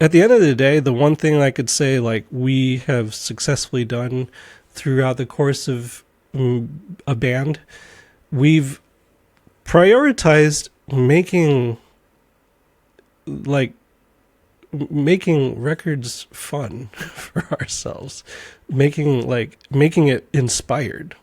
at the end of the day, the one thing I could say, like, we have successfully done throughout the course of a band, we've prioritized like making records fun for ourselves, making it inspired.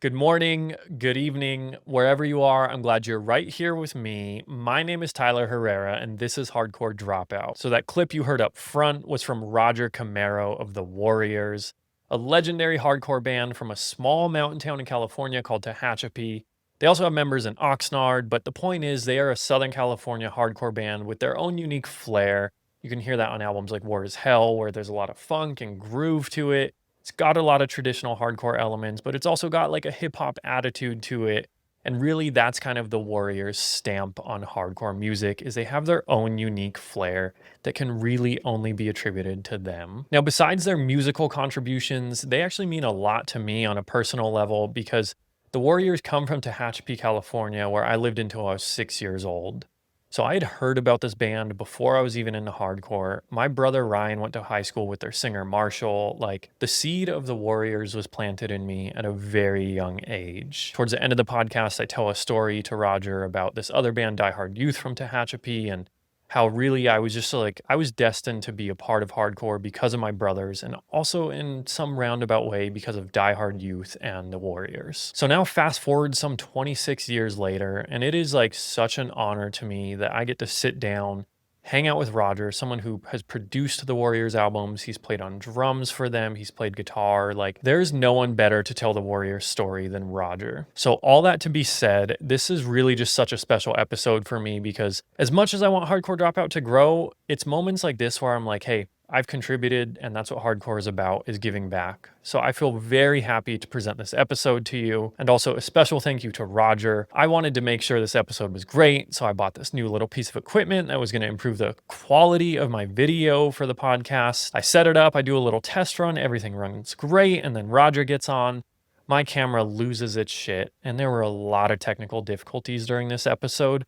Good morning, good evening, wherever you are. I'm glad you're right here with me. My name is Tyler Herrera, and this is Hardcore Dropout. So that clip you heard up front was from Roger Camero of the Warriors, a legendary hardcore band from a small mountain town in California called Tehachapi. They also have members in Oxnard, but the point is they are a Southern California hardcore band with their own unique flair. You can hear that on albums like War is Hell, where there's a lot of funk and groove to it. It's got a lot of traditional hardcore elements, but it's also got like a hip hop attitude to it. And really, that's kind of the Warriors' stamp on hardcore music, is they have their own unique flair that can really only be attributed to them. Now, besides their musical contributions, they actually mean a lot to me on a personal level because the Warriors come from Tehachapi, California, where I lived until I was 6 years old. So I had heard about this band before I was even into hardcore. My brother Ryan went to high school with their singer Marshall. Like, the seed of the Warriors was planted in me at a very young age. Towards the end of the podcast, I tell a story to Roger about this other band, Die Hard Youth from Tehachapi, and how really I was just like, I was destined to be a part of hardcore because of my brothers, and also in some roundabout way because of Die Hard Youth and the Warriors. So now fast forward some 26 years later, and it is like such an honor to me that I get to sit down, hang out with Roger, someone who has produced the Warriors albums. He's played on drums for them. He's played guitar. Like, there's no one better to tell the Warriors story than Roger. So all that to be said, this is really just such a special episode for me because as much as I want Hardcore Dropout to grow, it's moments like this where I'm like, hey, I've contributed, and that's what hardcore is about, is giving back. So I feel very happy to present this episode to you. And also a special thank you to Roger. I wanted to make sure this episode was great, so I bought this new little piece of equipment that was going to improve the quality of my video for the podcast. I set it up, I do a little test run, everything runs great, and then Roger gets on. My camera loses its shit, and there were a lot of technical difficulties during this episode.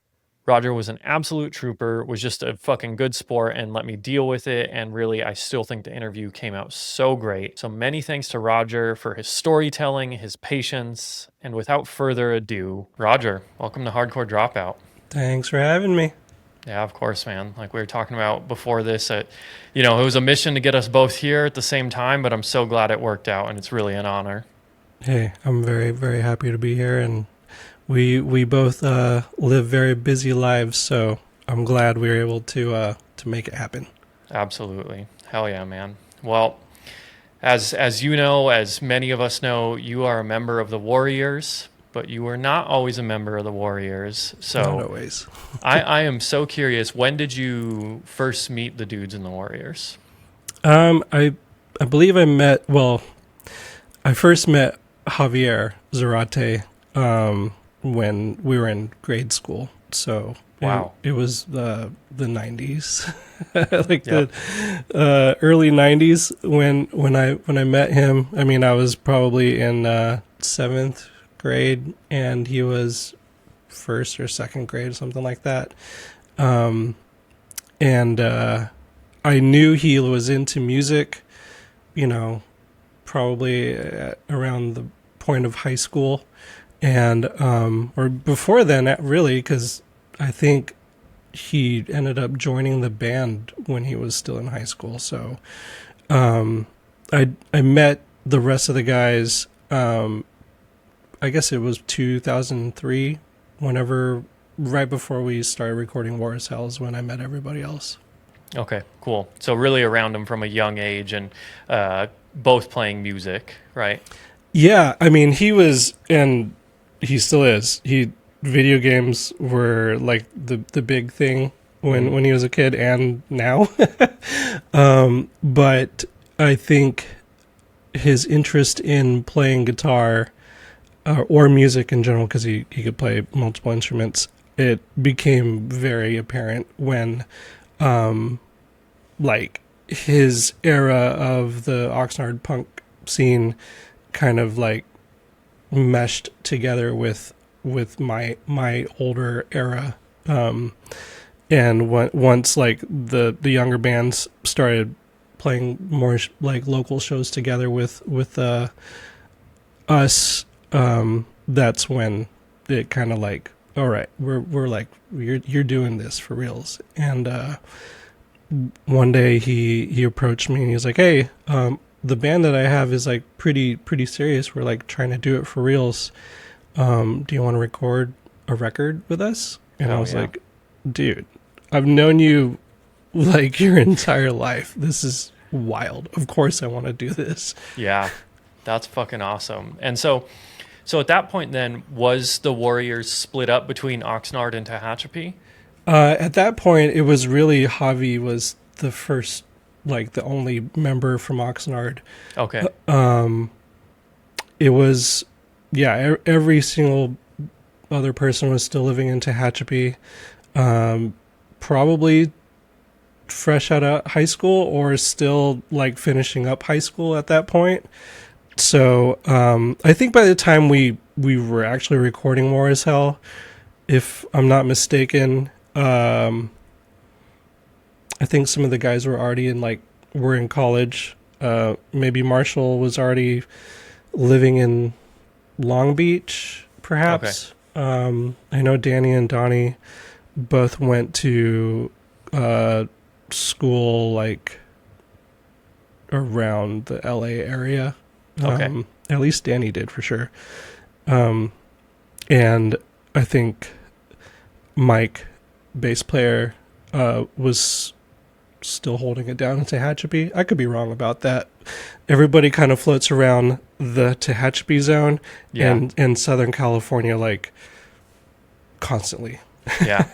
Roger was an absolute trooper, was just a fucking good sport and let me deal with it. And really, I still think the interview came out so great. So many thanks to Roger for his storytelling, his patience. And without further ado, Roger, welcome to Hardcore Dropout. Thanks for having me. Yeah, of course, man. Like we were talking about before this, it was a mission to get us both here at the same time, but I'm so glad it worked out and it's really an honor. Hey, I'm very, very happy to be here, and we both live very busy lives, so I'm glad we were able to make it happen. Absolutely. Hell yeah, man. Well, as you know, as many of us know, you are a member of the Warriors, but you were not always a member of the Warriors. So Not always. I am so curious, when did you first meet the dudes in the Warriors? I believe I first met Javier Zarate when we were in grade school. So wow, it was the 90s, like yep. The early 90s when I met him. I mean, I was probably in 7th grade and he was 1st or 2nd grade, something like that. And I knew he was into music, probably around the point of high school. And or before then, really, because I think he ended up joining the band when he was still in high school. So I met the rest of the guys. I guess it was 2003, right before we started recording War is Hell is when I met everybody else. Okay, cool. So really around him from a young age and both playing music, right? Yeah, I mean, he was, and he still is. Video games were like the big thing when he was a kid and now. But I think his interest in playing guitar or music in general, because he could play multiple instruments, it became very apparent when like his era of the Oxnard punk scene kind of like meshed together with my older era. And once like the younger bands started playing more like local shows together with us, that's when it kind of like, all right, we're like, you're doing this for reals. And one day he approached me and he's like, hey, the band that I have is like pretty serious. We're like trying to do it for reals. Do you want to record a record with us? And I was like, dude, I've known you like your entire life. This is wild. Of course I want to do this. Yeah, that's fucking awesome. And so at that point then, was the Warriors split up between Oxnard and Tehachapi? At that point, it was really Javi was the first, like the only member from Oxnard. Okay. It was, yeah, every single other person was still living in Tehachapi. Probably fresh out of high school or still like finishing up high school at that point. So I think by the time we were actually recording War as Hell, if I'm not mistaken, I think some of the guys were already were in college. Maybe Marshall was already living in Long Beach, perhaps. Okay. I know Danny and Donnie both went to school like around the LA area. Okay. At least Danny did for sure. And I think Mike, bass player, was still holding it down in Tehachapi. I could be wrong about that. Everybody kind of floats around the Tehachapi zone and Southern California like constantly. Yeah,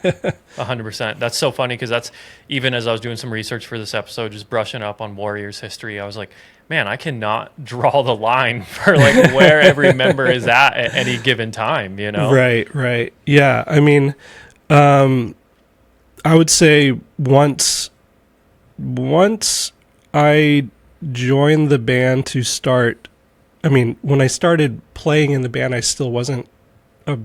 100%. That's so funny because that's, even as I was doing some research for this episode, just brushing up on Warriors history, I was like, man, I cannot draw the line for like where every member is at any given time, you know? Right. Yeah, I mean, I would say once I joined the band to start, I mean, when I started playing in the band, I still wasn't a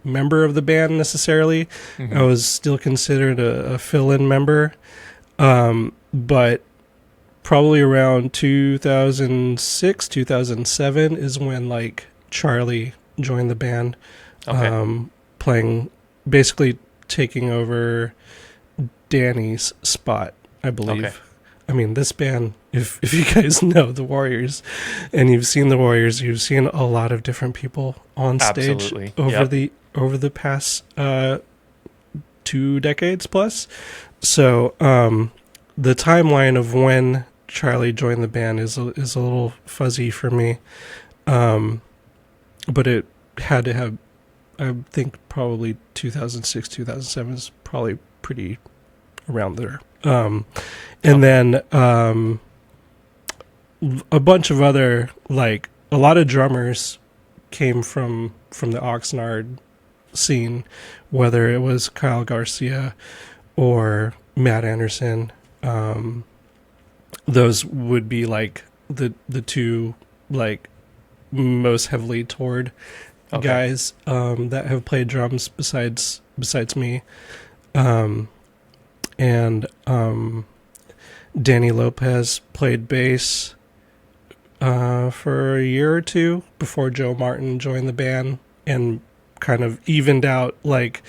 member of the band necessarily. Mm-hmm. I was still considered a fill-in member. But probably around 2006, 2007 is when like Charlie joined the band. Okay. Playing, basically taking over Danny's spot, I believe. Okay. I mean, this band, if you guys know the Warriors and you've seen the Warriors, you've seen a lot of different people on stage. Absolutely. over the past 2 decades plus. So the timeline of when Charlie joined the band is a little fuzzy for me. But it had to have, I think probably 2006, 2007 is probably pretty around there. And then a bunch of other, like a lot of drummers came from the Oxnard scene, whether it was Kyle Garcia or Matt Anderson. Those would be like the two like most heavily toured guys that have played drums besides me. And Danny Lopez played bass for a year or two before Joe Martin joined the band and kind of evened out, like,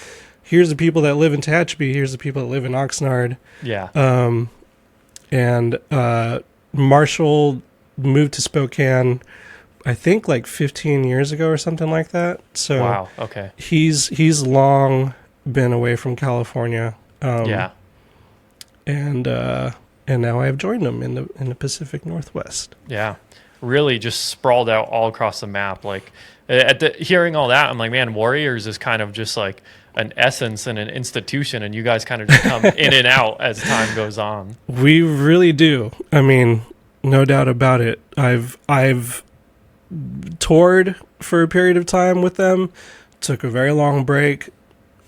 here's the people that live in Tehachapi, here's the people that live in Oxnard. Yeah. And Marshall moved to Spokane, I think like 15 years ago or something like that. So wow, okay. He's long been away from California. And now I have joined him in the Pacific Northwest. Yeah, really just sprawled out all across the map. Like hearing all that, I'm like, man, Warriors is kind of just like an essence and an institution, and you guys kind of just come in and out as time goes on. We really do. I mean, no doubt about it. I've toured for a period of time with them. Took a very long break.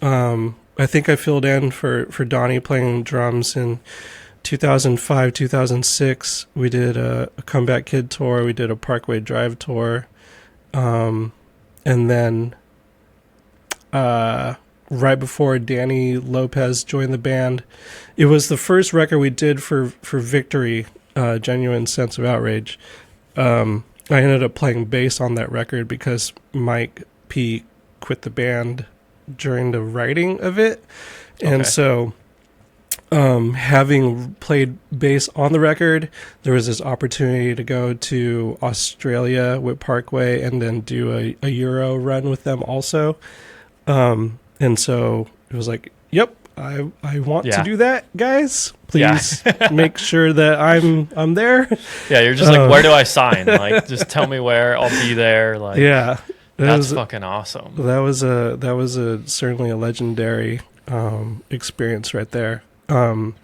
I think I filled in for Donnie playing drums in 2005, 2006, we did a Comeback Kid tour. We did a Parkway Drive tour. And then right before Danny Lopez joined the band, it was the first record we did for Victory, Genuine Sense of Outrage. I ended up playing bass on that record because Mike P quit the band during the writing of it. And so having played bass on the record, there was this opportunity to go to Australia with Parkway and then do a Euro run with them also. And so it was like, yep, I want to do that, guys. Please make sure that I'm there. Yeah, you're just like, where do I sign? Like, just tell me where, I'll be there. Like, yeah, that's fucking awesome. That was certainly a legendary experience right there. And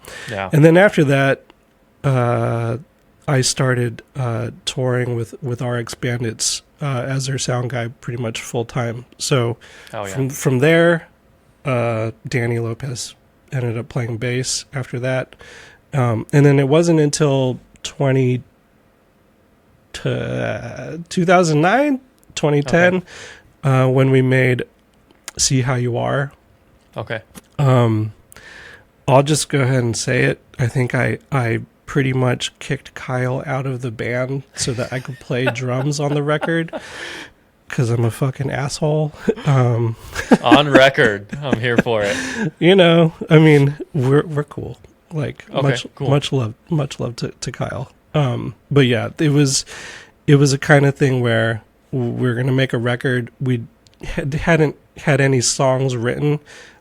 then after that, I started touring with RX Bandits as their sound guy pretty much full time. So from there, Danny Lopez ended up playing bass after that. And then it wasn't until 2009, 2010, when we made See How You Are. Okay. I'll just go ahead and say it. I think I pretty much kicked Kyle out of the band so that I could play drums on the record because I'm a fucking asshole. On record, I'm here for it. You know, I mean, we're cool. Like cool. much love to Kyle. But yeah, it was a kind of thing where we're gonna make a record. We hadn't had any songs written.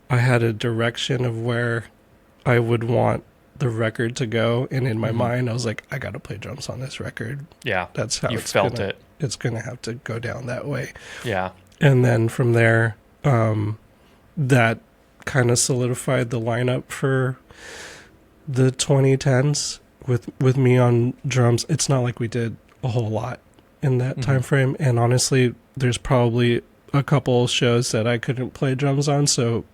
I had a direction of where I would want the record to go, and in my mind I was like, I gotta play drums on this record. Yeah, that's how it's gonna have to go down that way. Yeah. And then from there, that kind of solidified the lineup for the 2010s with me on drums. It's not like we did a whole lot in that time frame, and honestly there's probably a couple shows that I couldn't play drums on, so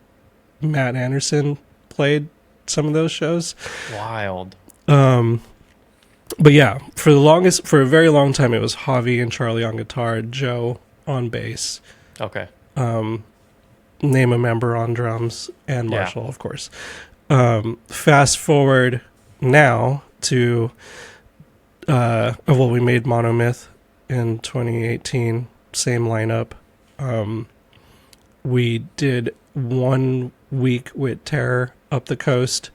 Matt Anderson played some of those shows. Wild. But yeah, for a very long time, it was Javi and Charlie on guitar, Joe on bass. Okay. Name a member on drums, and Marshall, of course. Fast forward now to, we made Monomyth in 2018, same lineup. We did 1 week with Terror up the coast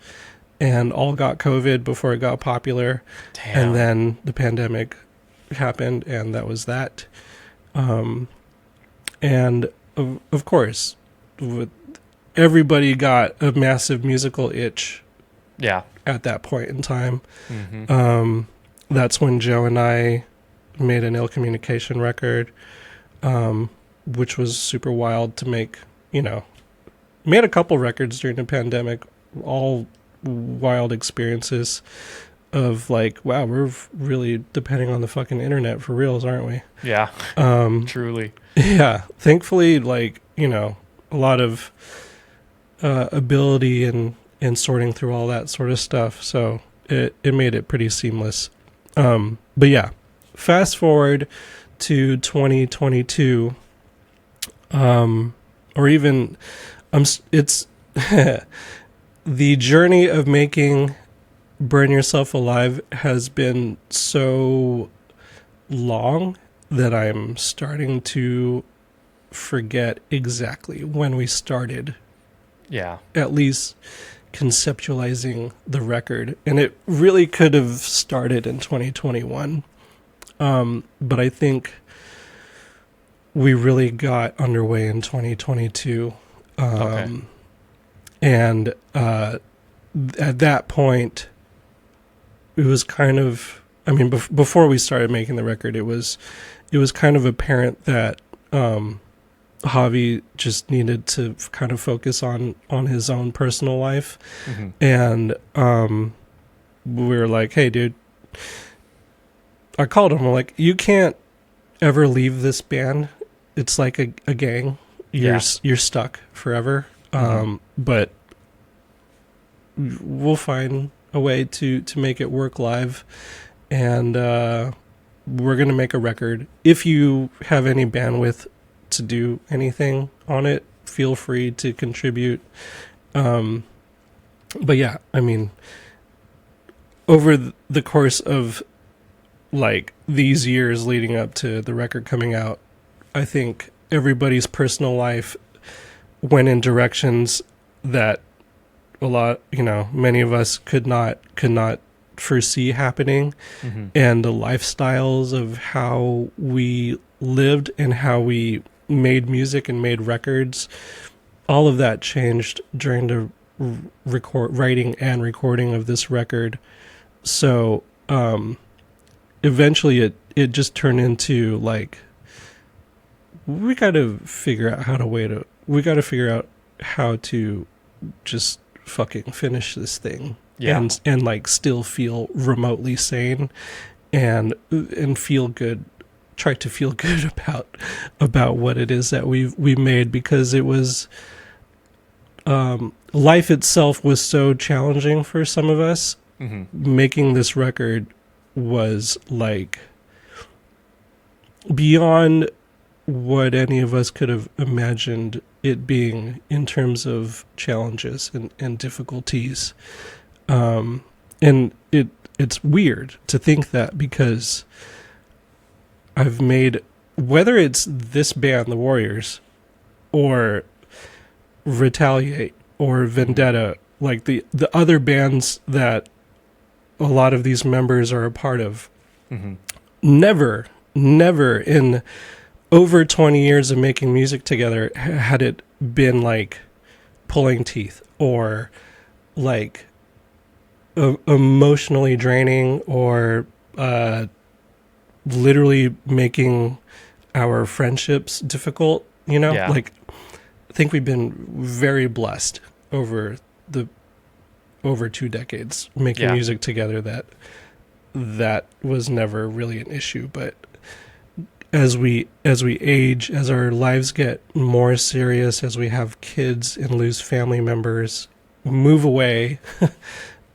and all got COVID before it got popular. Damn. And then the pandemic happened, and that was that. And of course, everybody got a massive musical itch at that point in time. That's when Joe and I made an Ill Communication record, which was super wild to make. Made a couple records during the pandemic, all wild experiences of like, wow, we're really depending on the fucking internet for reals, aren't we? Yeah. Truly. Yeah. Thankfully, like, a lot of ability in sorting through all that sort of stuff. So it made it pretty seamless. But yeah, fast forward to 2022, or even, it's the journey of making Burn Yourself Alive has been so long that I'm starting to forget exactly when we started. Yeah. At least conceptualizing the record. And it really could have started in 2021. But I think we really got underway in 2022. And at that point, it was kind of, before we started making the record, it was kind of apparent that Javi just needed to kind of focus on his own personal life. And we were like, hey, dude, I called him. I'm like, you can't ever leave this band. It's like a gang. You're stuck forever. But we'll find a way to make it work live, and we're gonna make a record. If you have any bandwidth to do anything on it, feel free to contribute. But yeah, I mean, over the course of like these years leading up to the record coming out, I think everybody's personal life went in directions that many of us could not foresee happening. And the lifestyles of how we lived and how we made music and made records, all of that changed during the writing and recording of this record. So eventually it just turned into like, we got to figure out how to just fucking finish this thing. Yeah. And like still feel remotely sane and feel good, try to feel good about what it is that we made, because it was life itself was so challenging for some of us. Making this record was like beyond what any of us could have imagined it being in terms of challenges and difficulties. And it's weird to think that, because I've made, whether it's this band, The Warriors, or Retaliate or Vendetta, like the other bands that a lot of these members are a part of, never in over 20 years of making music together had it been like pulling teeth or like emotionally draining or literally making our friendships difficult, Yeah. Like, I think we've been very blessed over 2 decades making music together that was never really an issue. But as we age, as our lives get more serious, as we have kids and lose family members, move away,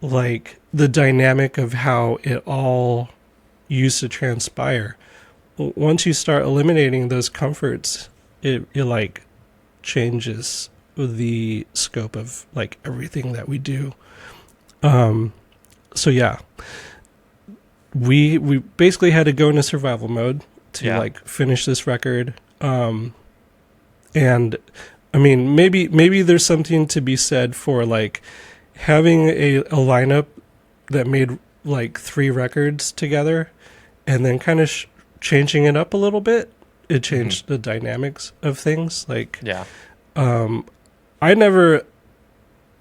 like the dynamic of how it all used to transpire, once you start eliminating those comforts, it like changes the scope of like everything that we do. So yeah, we basically had to go into survival mode to like finish this record. And I mean, maybe there's something to be said for like having a lineup that made like 3 records together and then kind of changing it up a little bit. It changed the dynamics of things. Like, I never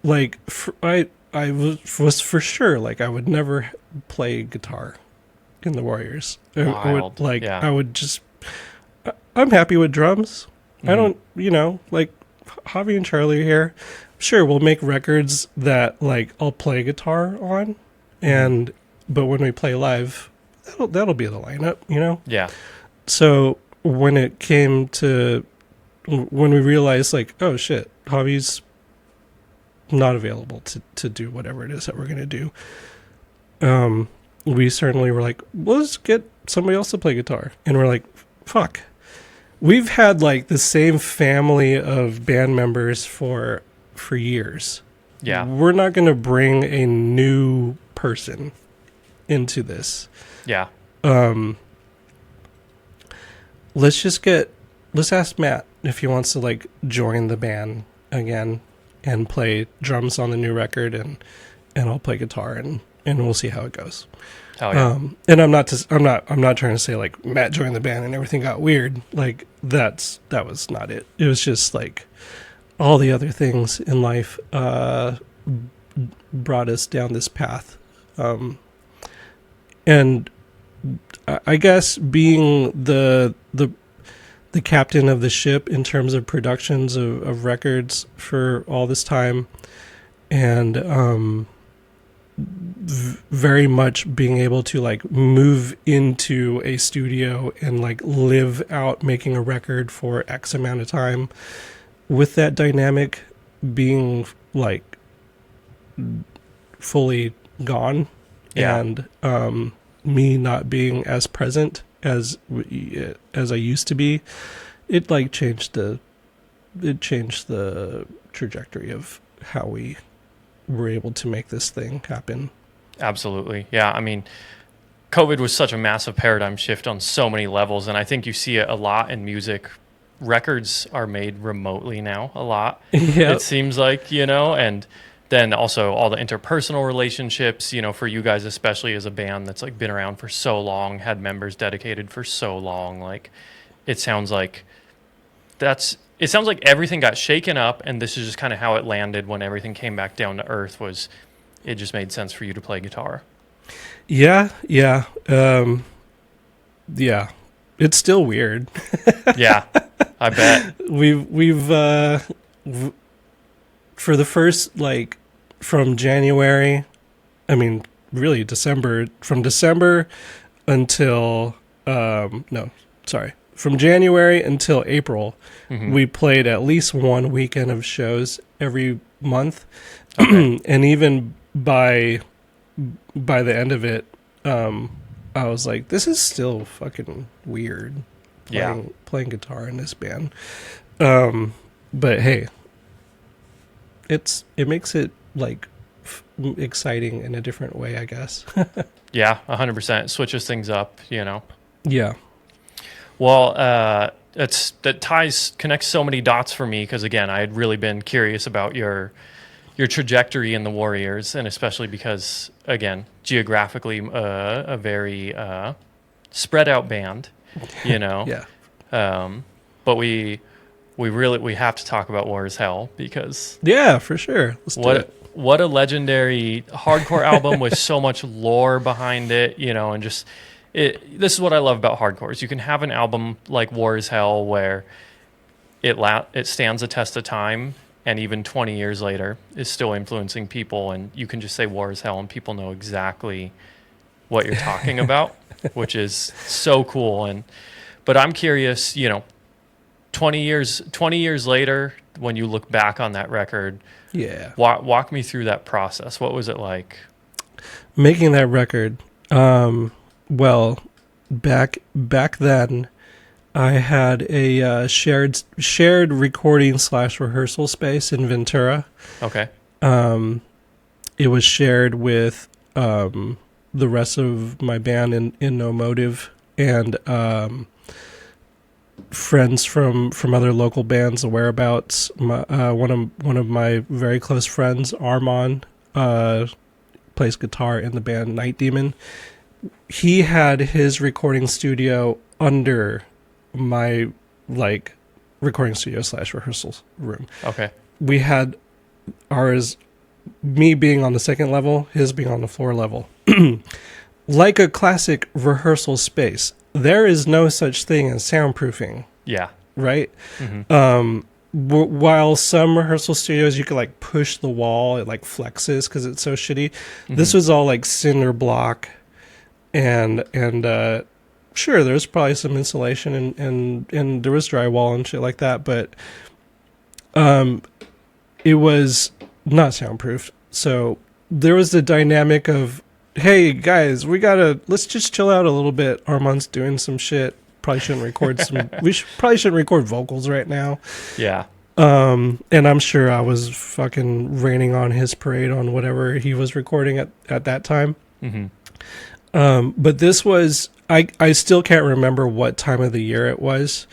like, I was for sure, like, I would never play guitar in the Warriors. Wild. I would just, I'm happy with drums. I don't, like, Javi and Charlie are here. Sure, we'll make records that, like, I'll play guitar on, but when we play live, that'll be the lineup, Yeah. So when it came to, when we realized, like, oh shit, Javi's not available to do whatever it is that we're going to do, we certainly were like, well, let's get somebody else to play guitar. And we're like, fuck, we've had like the same family of band members for years. Yeah. We're not going to bring a new person into this. Yeah. Let's ask Matt if he wants to like join the band again and play drums on the new record, and I'll play guitar, and we'll see how it goes. Oh yeah. And I'm not trying to say like Matt joined the band and everything got weird. Like that was not it. It was just like all the other things in life brought us down this path. And I guess being the captain of the ship in terms of productions of records for all this time, and very much being able to like move into a studio and like live out making a record for X amount of time, with that dynamic being like fully gone, Yeah. and me not being as present as I used to be, it like changed the trajectory of how we were able to make this thing happen. Absolutely. Yeah. I mean, COVID was such a massive paradigm shift on so many levels. And I think you see it a lot in music. Records are made remotely now, a lot, it Yep. seems like, and then also all the interpersonal relationships, for you guys, especially as a band that's like been around for so long, had members dedicated for so long. Like, it sounds like it sounds like everything got shaken up, and this is just kind of how it landed when everything came back down to earth. Was it just made sense for you to play guitar? Yeah, yeah, yeah. It's still weird. Yeah, I bet. We've for the first, like, from January, I mean, really December, from December until no, sorry, from January until April, Hmm. we played at least one weekend of shows every month. Okay. And even by the end of it, I was like, this is still fucking weird Yeah. playing guitar in this band. But hey, it makes it like exciting in a different way, I guess. Yeah, 100%. Switches things up, Yeah. Well, connects so many dots for me because again, I had really been curious about your trajectory in the Warriors, and especially because again, geographically, a very spread out band, Yeah. But we have to talk about War is Hell because Yeah, for sure. Let's do it. what a legendary hardcore album with so much lore behind it, and just this is what I love about hardcore is you can have an album like War is Hell where it stands the test of time and even 20 years later is still influencing people, and you can just say War is Hell and people know exactly what you're talking about, which is so cool. But I'm curious, 20 years later, when you look back on that record, Yeah. walk me through that process. What was it like? Making that record. Well, back then, I had a shared recording / rehearsal space in Ventura. Okay. It was shared with the rest of my band in No Motive, and friends from other local bands. The Whereabouts. One of my very close friends, Armand, plays guitar in the band Night Demon. He had his recording studio under my like recording studio / rehearsal room. Okay. We had ours, me being on the second level, his being on the floor level. Like a classic rehearsal space, there is no such thing as soundproofing, Yeah. right? Mm-hmm. While some rehearsal studios you could like push the wall, it like flexes because it's so shitty. Mm-hmm. This was all like cinder block, and sure, there's probably some insulation and there was drywall and shit like that, but it was not soundproof. So there was the dynamic of, hey guys, let's just chill out a little bit. Armand's doing some shit. Probably shouldn't record probably shouldn't record vocals right now. Yeah. And I'm sure I was fucking raining on his parade on whatever he was recording at that time. Mm-hmm. But this was, I still can't remember what time of the year it was.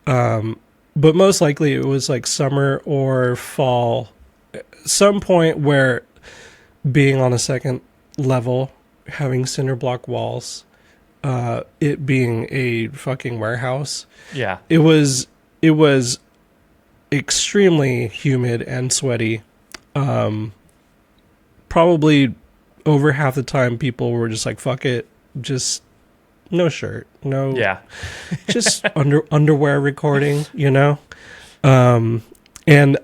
But most likely it was like summer or fall, some point where being on a second level, having cinder block walls, it being a fucking warehouse. Yeah. It was extremely humid and sweaty. Probably over half the time people were just like, fuck it, just no shirt, no, Yeah. just underwear recording, and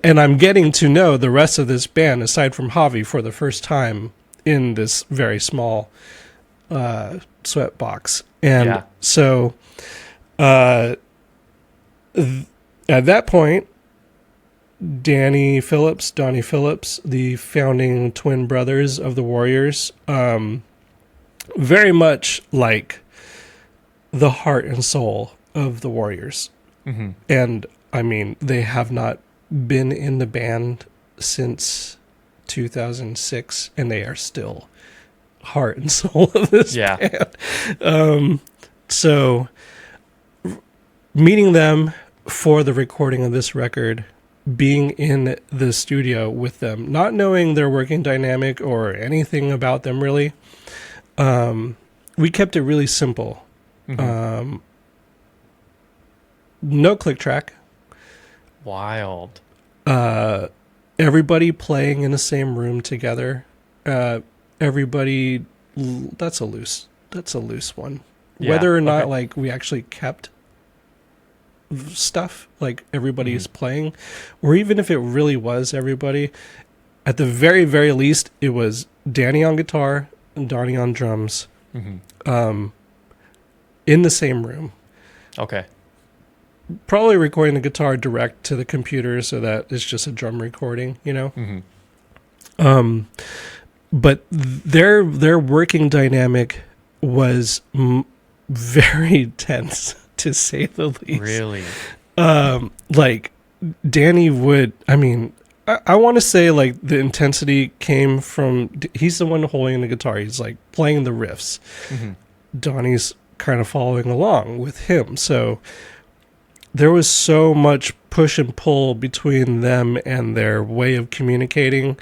I'm getting to know the rest of this band aside from Javi for the first time in this very small sweat box. And Yeah. so at that point, Donnie Phillips, the founding twin brothers of the Warriors, very much like the heart and soul of the Warriors. Mm-hmm. And I mean, they have not been in the band since 2006, and they are still heart and soul of this band. So meeting them for the recording of this record, being in the studio with them, not knowing their working dynamic or anything about them really, we kept it really simple. Mm-hmm. No click track. Wild. Everybody playing in the same room together. Everybody, that's a loose one. Yeah, Whether or not okay. like we actually kept stuff like everybody is playing, or even if it really was everybody, at the very, very least, it was Danny on guitar and Donnie on drums, in the same room. Okay. Probably recording the guitar direct to the computer so that it's just a drum recording, you know? Mm-hmm. But their working dynamic was very tense, to say the least. Really? Like Danny would, I mean, I want to say like the intensity came from, he's the one holding the guitar. He's like playing the riffs. Mm-hmm. Donnie's kind of following along with him. So there was so much push and pull between them and their way of communicating.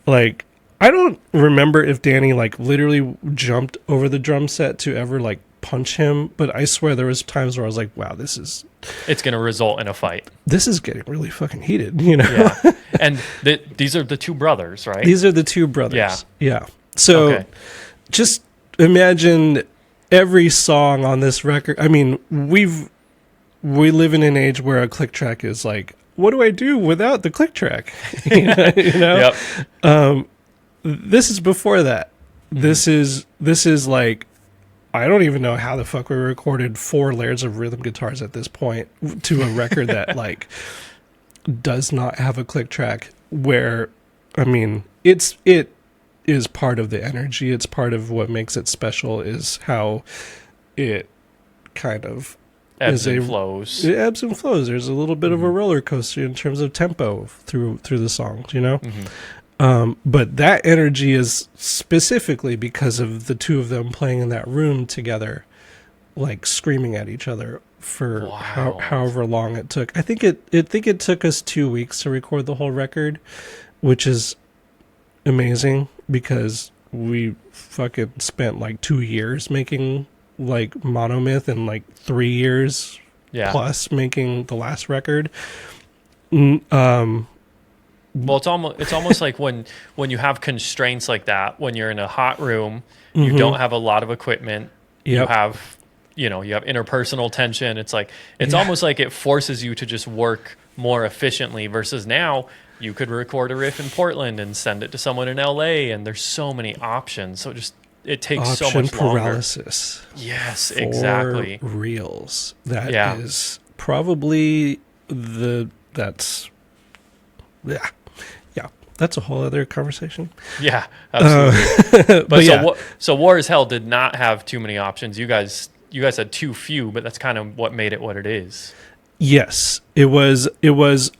Like, I don't remember if Danny like literally jumped over the drum set to ever like punch him, but I swear there was times where I was like, wow, It's going to result in a fight. this is getting really fucking heated, you know? Yeah. And these are the two brothers, right? These are the two brothers. Yeah. So just imagine every song on this record. I mean, we live in an age where a click track is like, what do I do without the click track? You know? Yep. This is before that. This is like, I don't even know how the fuck we recorded 4 layers of rhythm guitars at this point to a record that like does not have a click track, where, I mean, it is part of the energy. It's part of what makes it special, is how it kind of Ebbs and flows. It ebbs and flows. There's a little bit of a roller coaster in terms of tempo through the songs, you know? But that energy is specifically because of the two of them playing in that room together, like screaming at each other for however long it took. I think it took us 2 weeks to record the whole record, which is amazing because we fucking spent like 2 years making like Monomyth and like 3 years plus making the last record. Well, it's almost like when you have constraints like that, when you're in a hot room, you don't have a lot of equipment. You have interpersonal tension. It's like, it's almost like it forces you to just work more efficiently, versus now you could record a riff in Portland and send it to someone in LA, and there's so many options. So it takes so much longer. Paralysis. Yes, for exactly. Reals. That is probably that's a whole other conversation. Yeah, absolutely. But so War Is Hell did not have too many options. You guys had too few, but that's kind of what made it what it is. Yes, it was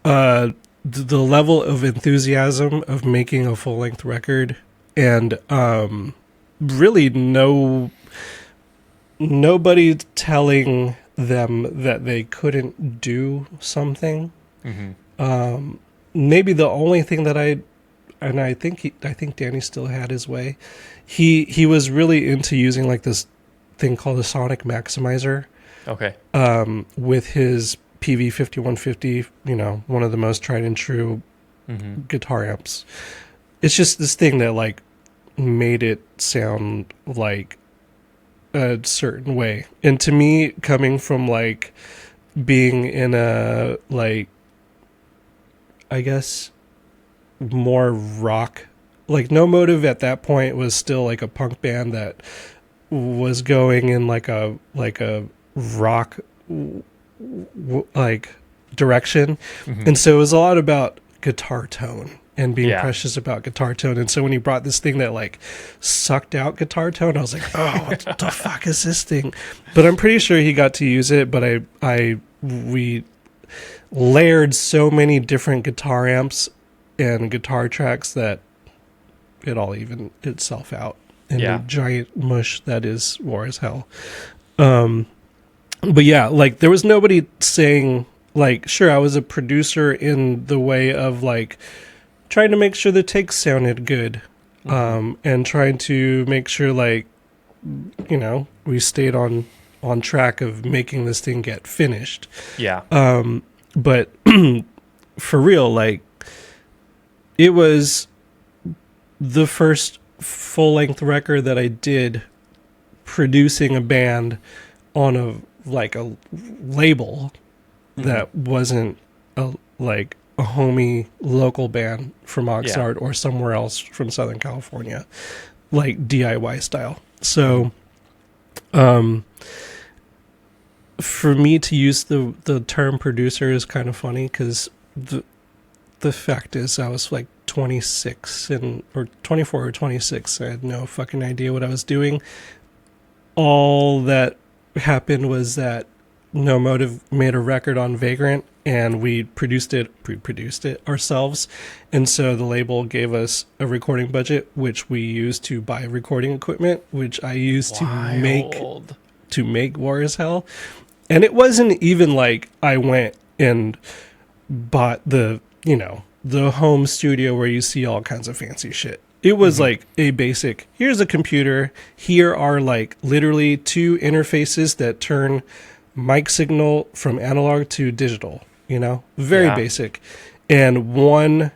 the level of enthusiasm of making a full-length record, and really nobody telling them that they couldn't do something. Maybe the only thing that I think Danny still had his way. He was really into using like this thing called a sonic maximizer. Okay. With his PV 5150, one of the most tried and true guitar amps. It's just this thing that like made it sound like a certain way. And to me, coming from like being in a like, I guess, more rock, like No Motive at that point was still like a punk band that was going in like a rock like direction. And so it was a lot about guitar tone and being Yeah. precious about guitar tone. And so when he brought this thing that like sucked out guitar tone, I was like, oh, what the fuck is this thing? But I'm pretty sure he got to use it. But we layered so many different guitar amps and guitar tracks that it all evened itself out in Yeah. a giant mush that is War as Hell. But yeah, like there was nobody saying like, sure, I was a producer in the way of like trying to make sure the takes sounded good, and trying to make sure like, you know, we stayed on track of making this thing get finished. Yeah. But for real, like it was the first full-length record that I did producing a band on a label that wasn't a homie local band from Oxnard or somewhere else from Southern California, like DIY style. So for me to use the term producer is kind of funny because the fact is I was like 26 or 24 or 26. I had no fucking idea what I was doing. All that happened was that No Motive made a record on Vagrant and we produced it ourselves. And so the label gave us a recording budget, which we used to buy recording equipment, which I used to make War as Hell. And it wasn't even like I went and bought the home studio where you see all kinds of fancy shit. It was like a basic, here's a computer. Here are like literally two interfaces that turn mic signal from analog to digital, very basic. And one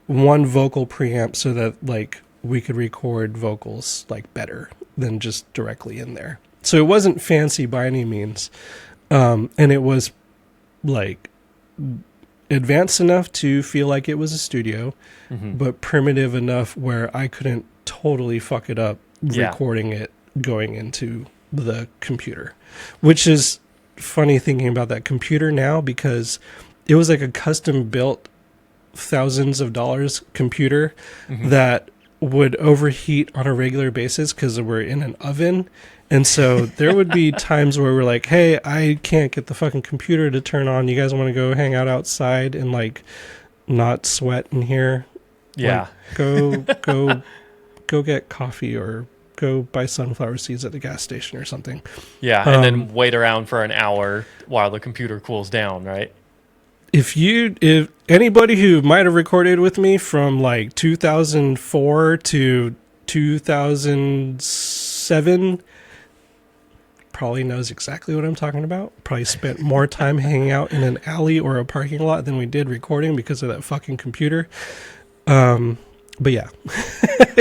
vocal preamp so that like we could record vocals like better than just directly in there. So it wasn't fancy by any means. And it was like advanced enough to feel like it was a studio, but primitive enough where I couldn't totally fuck it up recording it going into the computer, which is funny thinking about that computer now because it was like a custom built thousands of dollars computer that would overheat on a regular basis because we're in an oven. And so there would be times where we're like, hey, I can't get the fucking computer to turn on. You guys want to go hang out outside and like not sweat in here? Yeah. Like, go get coffee or go buy sunflower seeds at the gas station or something. Yeah. And then wait around for an hour while the computer cools down, right? If anybody who might have recorded with me from like 2004 to 2007 probably knows exactly what I'm talking about. Probably spent more time hanging out in an alley or a parking lot than we did recording because of that fucking computer. But yeah.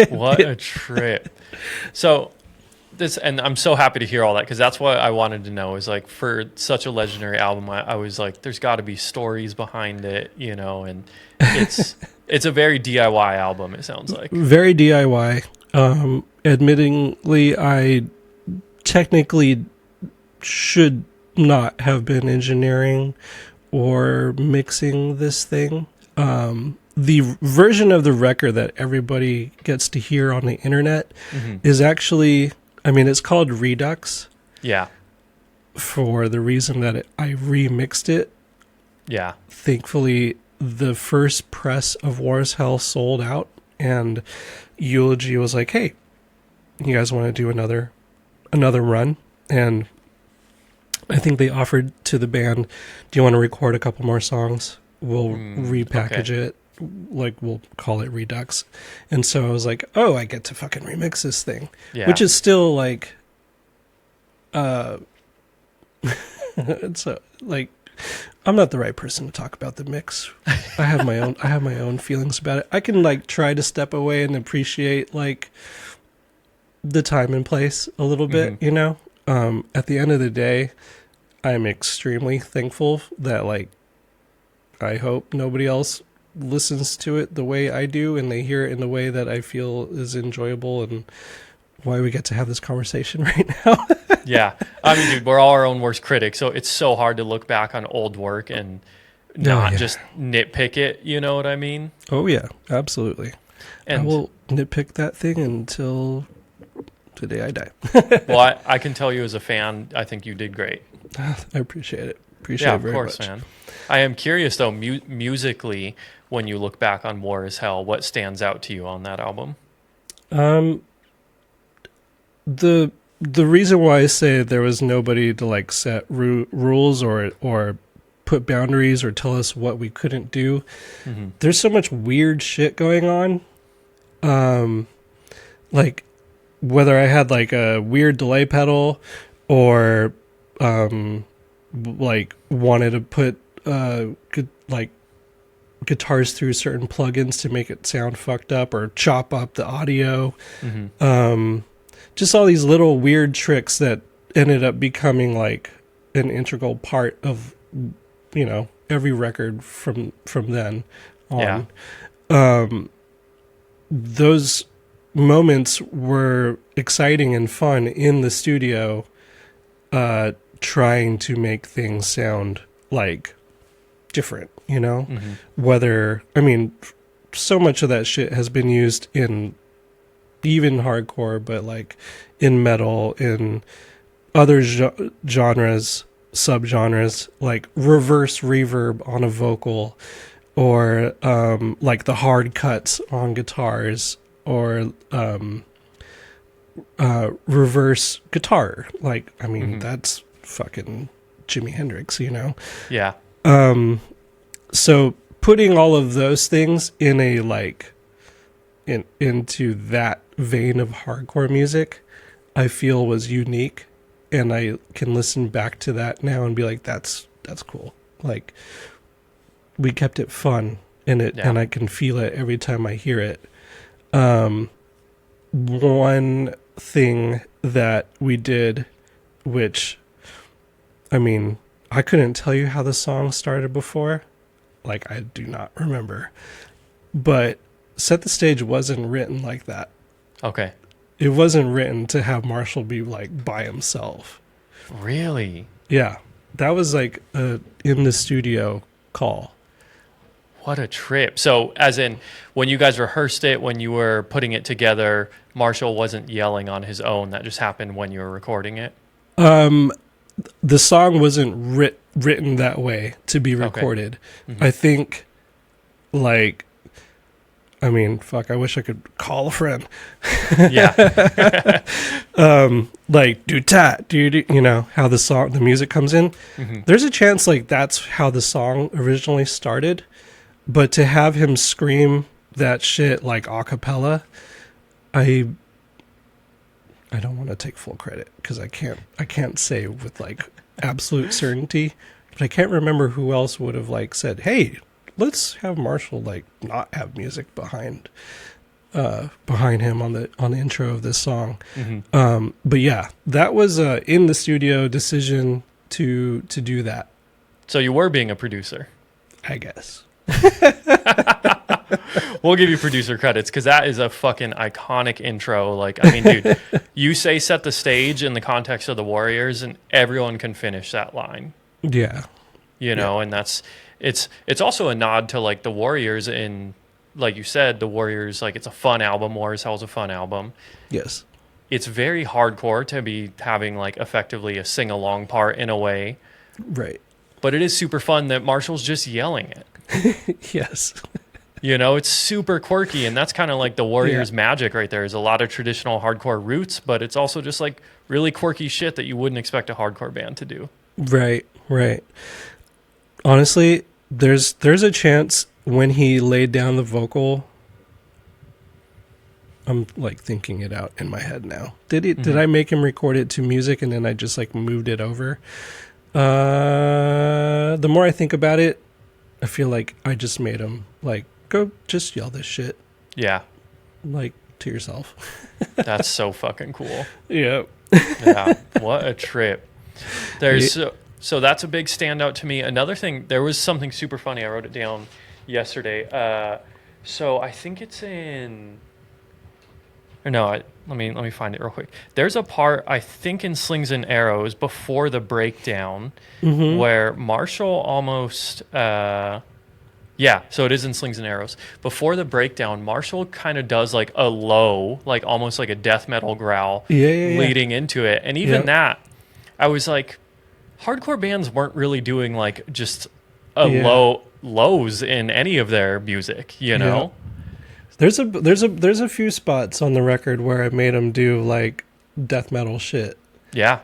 What a trip. So and I'm so happy to hear all that because that's what I wanted to know is like for such a legendary album, I was like, there's got to be stories behind it, and it's a very DIY album, it sounds like. Very DIY. Admittingly, I technically should not have been engineering or mixing this thing. The version of the record that everybody gets to hear on the internet is actually, it's called Redux. Yeah. For the reason that I remixed it. Yeah. Thankfully, the first press of War as Hell sold out, and Eulogy was like, hey, you guys want to do another run? And I think they offered to the band, do you want to record a couple more songs? We'll repackage it. Like, we'll call it Redux. And so I was like, oh, I get to fucking remix this thing. Yeah. Which is still like, it's like, I'm not the right person to talk about the mix. I have my own feelings about it. I can like try to step away and appreciate like the time and place a little bit, at the end of the day, I'm extremely thankful that like, I hope nobody else listens to it the way I do and they hear it in the way that I feel is enjoyable and why we get to have this conversation right now. Yeah. Dude, we're all our own worst critics. So it's so hard to look back on old work and Oh not yeah. just nitpick it. You know what I mean? Oh yeah. Absolutely. I And will nitpick that thing until the day I die. well, I can tell you as a fan, I think you did great. I appreciate it. Appreciate Yeah, it of very course, much. man. I am curious though, musically, when you look back on War is Hell, what stands out to you on that album? Um, the the reason why I say there was nobody to like set rules or put boundaries or tell us what we couldn't do. Mm-hmm. There's so much weird shit going on. Um, like whether I had like a weird delay pedal or like wanted to put like guitars through certain plugins to make it sound fucked up or chop up the audio. Mm-hmm. Just all these little weird tricks that ended up becoming like an integral part of every record from then Yeah. on. Those moments were exciting and fun in the studio, trying to make things sound like different, Mm-hmm. whether, I mean, so much of that shit has been used in even hardcore, but like in metal, in other genres, subgenres, like reverse reverb on a vocal, or like the hard cuts on guitars, or reverse guitar. Like, I mean, Mm-hmm. that's fucking Jimi Hendrix, Yeah. So putting all of those things in a like into that vein of hardcore music, I feel was unique, and I can listen back to that now and be like, that's cool. Like, we kept it fun in it, Yeah. and I can feel it every time I hear it. One thing that we did, which, I mean, I couldn't tell you how the song started before. Like, I do not remember. But Set the Stage wasn't written like that. Okay. It wasn't written to have Marshall be like by himself. Really? Yeah. That was like a in the studio call. What a trip. So, as in, when you guys rehearsed it, when you were putting it together, Marshall wasn't yelling on his own. That just happened when you were recording it? The song wasn't written that way to be Okay. recorded. Mm-hmm. I think, like, I mean, fuck, I wish I could call a friend. Yeah. Like, do tat, do, how the music comes in. Mm-hmm. There's a chance, like, that's how the song originally started. But to have him scream that shit, like, a cappella, I don't want to take full credit because I can't say with like absolute certainty, but I can't remember who else would have like said, "Hey, let's have Marshall like not have music behind him on the intro of this song." Mm-hmm. But yeah, that was a in the studio decision to do that, So, you were being a producer. I guess. We'll give you producer credits because that is a fucking iconic intro. Like, I mean, dude, you say set the stage in the context of the Warriors, and everyone can finish that line. Yeah. And it's also a nod to like the Warriors. And like you said, the Warriors, like, it's a fun album. War is Hell's a fun album. Yes. It's very hardcore to be having like effectively a sing along part in a way, Right. but it is super fun that Marshall's just yelling it. Yes. It's super quirky, and that's kind of like the Warriors' magic right there. There's a lot of traditional hardcore roots, but it's also just like really quirky shit that you wouldn't expect a hardcore band to do. Right. Right. Honestly, there's a chance when he laid down the vocal. I'm like thinking it out in my head now. Did I make him record it to music and then I just like moved it over? The more I think about it, I feel like I just made him like go just yell this shit Yeah, like to yourself. that's so fucking cool. Yeah. Yeah, what a trip. So that's a big standout to me. Another thing, there was something super funny. I wrote it down yesterday. So I think it's in Or no, let me find it real quick. There's a part I think in Slings and Arrows before the breakdown Mm-hmm. where Marshall almost yeah, so it is in Slings and Arrows. Before the breakdown, Marshall kind of does like a low, like almost like a death metal growl Yeah, yeah, yeah. leading into it. And even Yep. that, I was like, hardcore bands weren't really doing like just a Yeah. lows in any of their music, you Yeah. know? There's a few spots on the record where I made him do like death metal shit. Yeah.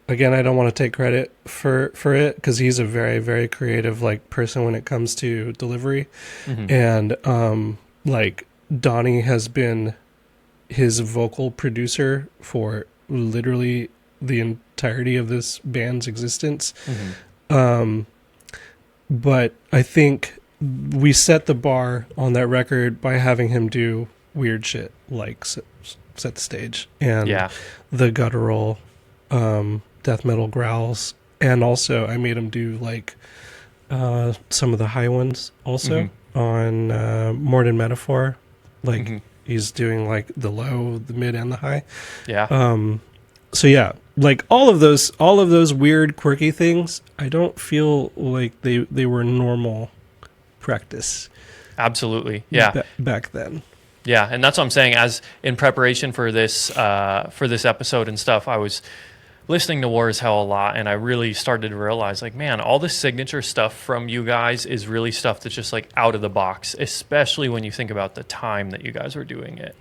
Again, I don't want to take credit for it because he's a very very creative like person when it comes to delivery, Hmm. and like Donnie has been his vocal producer for literally the entirety of this band's existence. Hmm. Um, but I think we set the bar on that record by having him do weird shit like set the stage and Yeah. the guttural death metal growls, and also I made him do like some of the high ones also Hmm. on More Than Metaphor, like Hmm. he's doing like the low, the mid, and the high. Yeah. So yeah, like all of those weird quirky things, I don't feel like they were normal practice Absolutely. Yeah. back then. Yeah, and that's what I'm saying. As in preparation for this episode and stuff, I was listening to War is Hell a lot, and I really started to realize, like, man, all this signature stuff from you guys is really stuff that's just like out of the box, especially when you think about the time that you guys were doing it.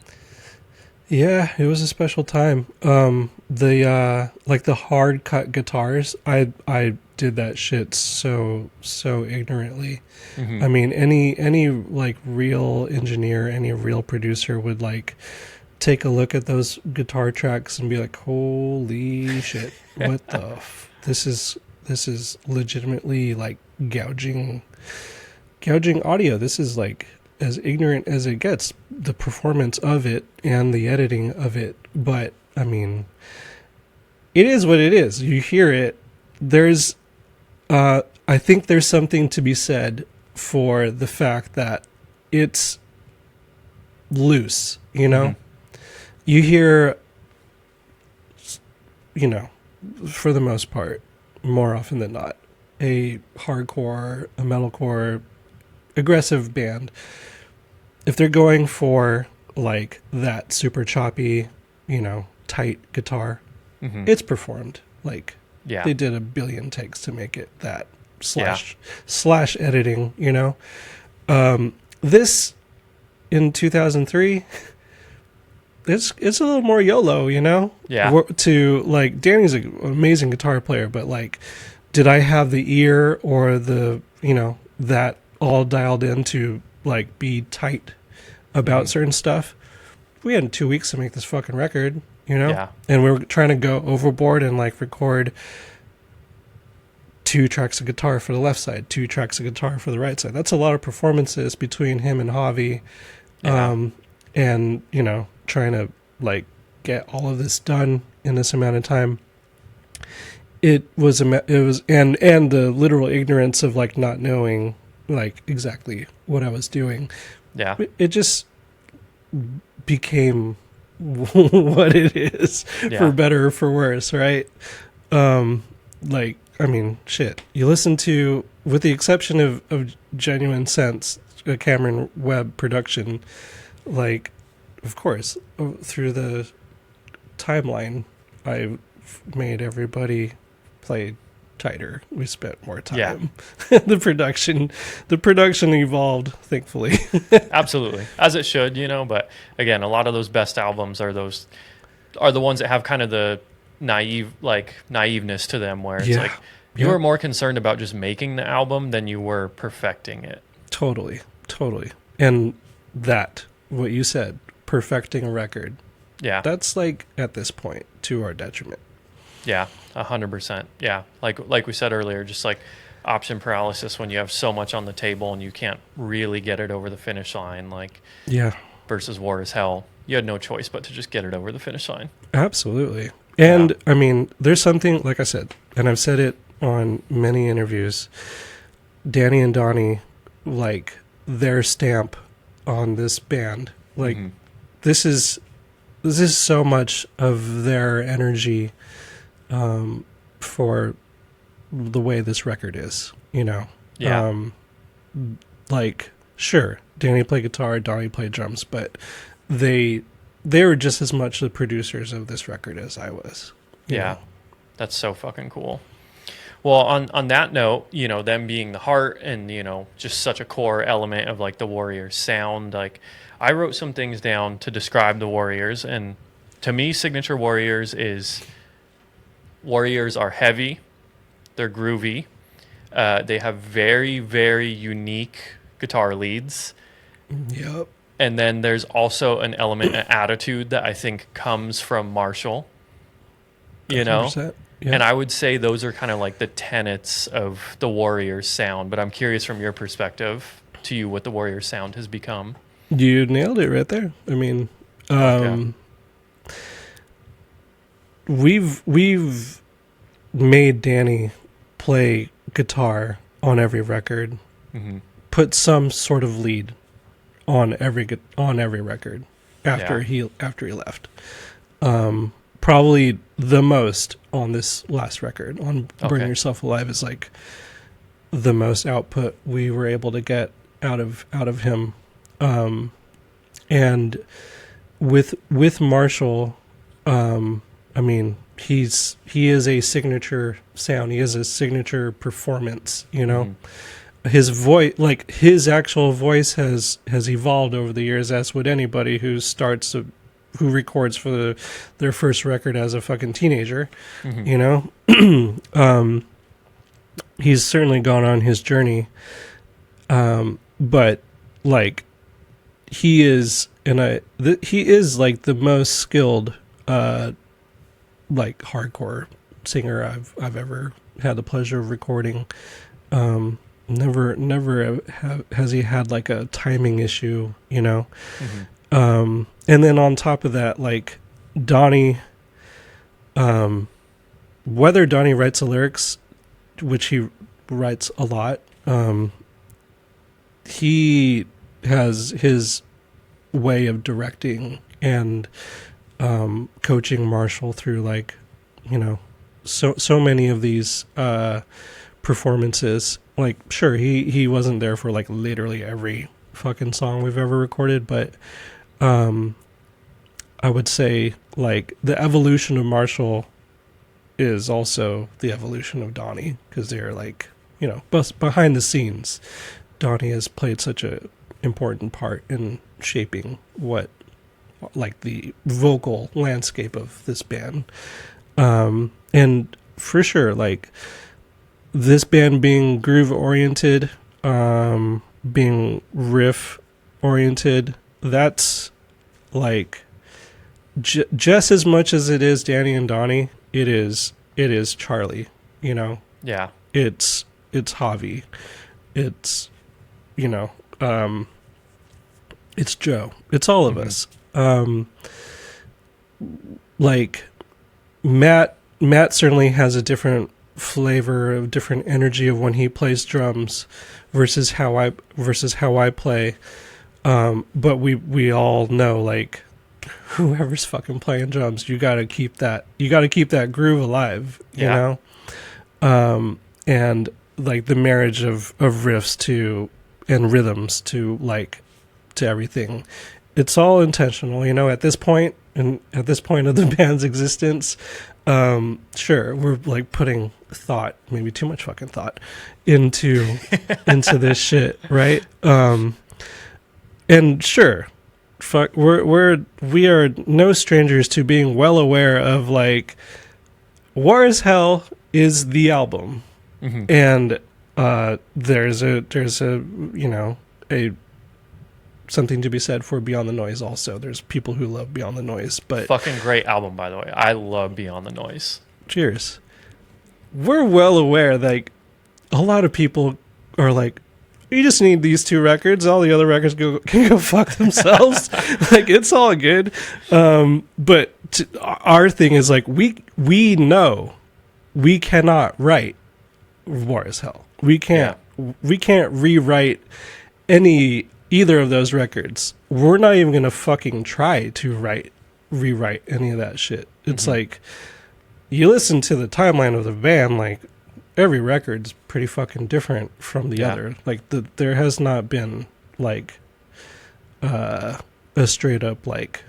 Yeah, it was a special time. The like the hard cut guitars, I did that shit so ignorantly. Hmm. I mean, any like real engineer, any real producer would like take a look at those guitar tracks and be like, "Holy shit! What the? This is legitimately like gouging audio. This is like as ignorant as it gets. The performance of it and the editing of it, but I mean, it is what it is. You hear it. There's, I think there's something to be said for the fact that it's loose. You know, Hmm. you hear, you know, for the most part, more often than not, a hardcore, a metalcore, aggressive band, if they're going for like that super choppy, tight guitar, Hmm. it's performed. Like Yeah. they did a billion takes to make it that Yeah. slash editing. This in 2003, it's a little more YOLO. Yeah. To like Danny's an amazing guitar player, but like, did I have the ear or the that all dialed in to like be tight about Mhm. certain stuff? We had 2 weeks to make this fucking record, Yeah. and we were trying to go overboard and like record 2 tracks of guitar for the left side, 2 tracks of guitar for the right side. That's a lot of performances between him and Javi, Yeah. and trying to like get all of this done in this amount of time. It was and the literal ignorance of like not knowing like exactly what I was doing. Yeah. It just became what it is, for Yeah. better or for worse, right? Like, I mean, shit. You listen to, with the exception of Genuine Sense, a Cameron Webb production, like, of course, through the timeline, I made everybody play tighter. We spent more Yeah. time. The production evolved, thankfully. Absolutely, as it should, But again, a lot of those best albums are the ones that have kind of the naiveness to them, where it's Yeah. like you Yep. were more concerned about just making the album than you were perfecting it. Totally. And that, what you said, perfecting a record, Yeah, that's like at this point to our detriment. yeah, 100%. Yeah, like we said earlier, just like option paralysis when you have so much on the table and you can't really get it over the finish line. Like Yeah, versus War is Hell, you had no choice but to just get it over the finish line. absolutely. Yeah. And I mean, there's something, like I said, and I've said it on many interviews, Danny and Donnie, like their stamp on this band, like Mhm. this is so much of their energy for the way this record is, Yeah. Like, sure, Danny played guitar, Donnie played drums, but they were just as much the producers of this record as I was. Yeah. That's so fucking cool. Well, on that note, them being the heart and, just such a core element of like the Warriors sound, like I wrote some things down to describe the Warriors, and to me, signature Warriors are heavy, they're groovy, they have very, very unique guitar leads. Yep. And then there's also an element of attitude that I think comes from Marshall, 100%. Yeah. And I would say those are kind of like the tenets of the Warriors sound, but I'm curious from your perspective to you what the Warriors sound has become. You nailed it right there. I mean, we've made Danny play guitar on every record, put some sort of lead on every record after he left. Probably the most on this last record, on Burn Yourself Alive, is like the most output we were able to get out of him. And with Marshall, I mean, he is a signature sound. He is a signature performance, His voice, like his actual voice has evolved over the years, as would anybody who records for their first record as a fucking teenager, He's certainly gone on his journey. But like he is like the most skilled, like hardcore singer I've ever had the pleasure of recording. Never has he had like a timing issue, And then on top of that, like Donnie, whether Donnie writes the lyrics, which he writes a lot, he has his way of directing and coaching Marshall through, like, so many of these performances. Like, sure, he wasn't there for like literally every fucking song we've ever recorded, but I would say like the evolution of Marshall is also the evolution of Donnie, because they're like, behind the scenes, Donnie has played such a important part in shaping what, like, the vocal landscape of this band. And for sure, like, this band being groove oriented, being riff oriented, that's like just as much as it is Danny and Donnie, it is Charlie, Yeah. It's Javi. It's, it's Joe. It's all of us. Like Matt certainly has a different flavor, a different energy of when he plays drums versus how I play. But we all know, like, whoever's fucking playing drums, you gotta keep that groove alive, you know? And like the marriage of riffs and rhythms to everything. It's all intentional, at this point of the band's existence. Sure, we're like putting thought, maybe too much fucking thought, into this shit, right? And sure, we are no strangers to being well aware of, like, War Is Hell is the album, and there's a something to be said for Beyond the Noise. Also, there's people who love Beyond the Noise, but fucking great album, by the way. I love Beyond the Noise. Cheers. We're well aware that, like, a lot of people are like, you just need these two records. All the other records can go fuck themselves. Like, it's all good. But our thing is, like, we know we cannot write War Is Hell. We can't rewrite any either of those records, we're not even gonna fucking try to rewrite any of that shit. It's like, you listen to the timeline of the band, like every record's pretty fucking different from the other. Like there has not been like a straight up like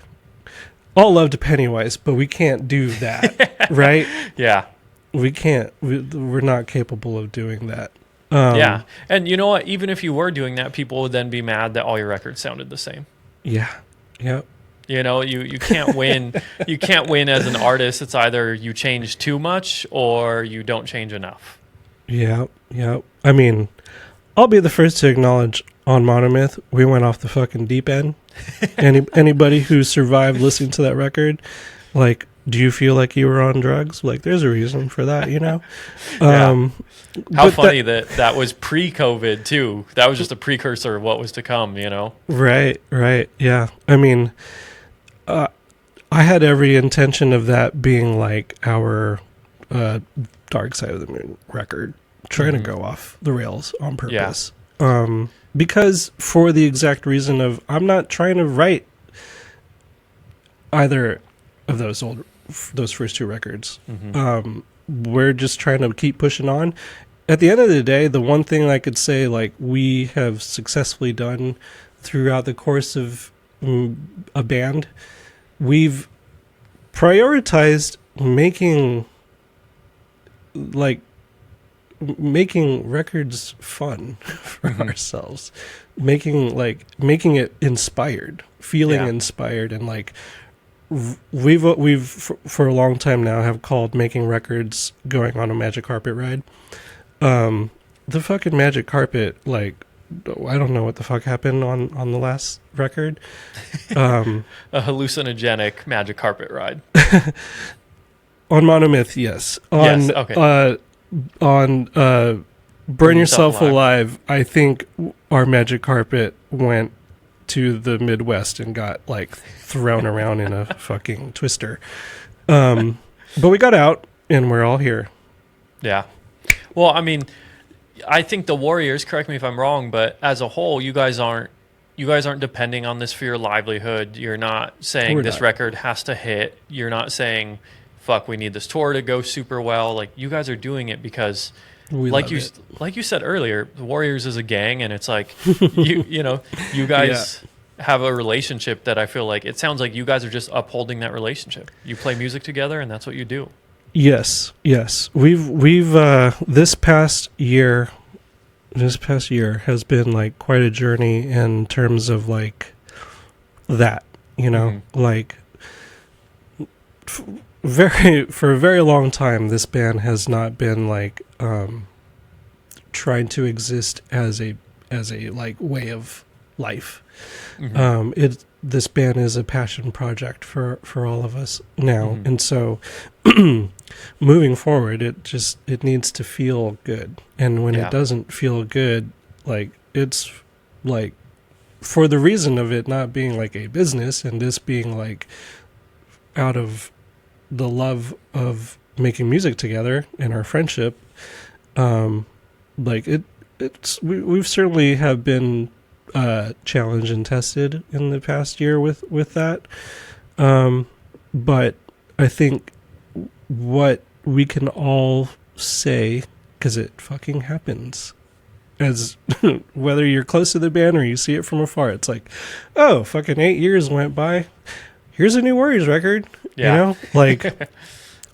all love to Pennywise, but we can't do that, right? Yeah. We can't. We're not capable of doing that. Yeah. And you know what? Even if you were doing that, people would then be mad that all your records sounded the same. Yeah. Yep. You know, you can't win. You can't win as an artist. It's either you change too much or you don't change enough. Yeah. Yeah. I mean, I'll be the first to acknowledge on Monomyth, we went off the fucking deep end. Anybody who survived listening to that record, like, do you feel like you were on drugs? Like, there's a reason for that, you know? Yeah. How funny that was pre-COVID, too. That was just a precursor of what was to come, you know? Right. Yeah. I mean, I had every intention of that being like our Dark Side of the Moon record, trying to go off the rails on purpose. Yeah. Because for the exact reason of, I'm not trying to write either of those first two records. We're just trying to keep pushing on. At the end of the day, the one thing I could say, like, we have successfully done throughout the course of a band, we've prioritized making records fun for ourselves, making it inspired, feeling inspired, and like we've for a long time now have called making records going on a magic carpet ride. The fucking magic carpet, like, I don't know what the fuck happened on the last record. A hallucinogenic magic carpet ride. On Monomyth, yes. Yes, okay. On Burn Yourself Alive, I think our magic carpet went to the Midwest and got like thrown around in a fucking twister. But we got out and we're all here. Yeah. Well, I mean, I think the Warriors, correct me if I'm wrong, but as a whole, you guys aren't depending on this for your livelihood. You're not saying this record has to hit. You're not saying, fuck, we need this tour to go super well. Like, you guys are doing it because like you said earlier, the Warriors is a gang, and it's like you guys have a relationship that I feel like it sounds like you guys are just upholding that relationship. You play music together, and that's what you do. Yes. We've this past year has been like quite a journey in terms of like that, you know, like for a very long time, this band has not been like trying to exist as a like way of life. This band is a passion project for all of us now, and so moving forward, it needs to feel good, and when it doesn't feel good, like, it's like, for the reason of it not being like a business and this being like out of the love of making music together and our friendship, like we've certainly have been challenged and tested in the past year with that, but I think what we can all say, because it fucking happens, as whether you're close to the band or you see it from afar, it's like, oh, fucking 8 years went by, here's a new Warriors record. You know, like,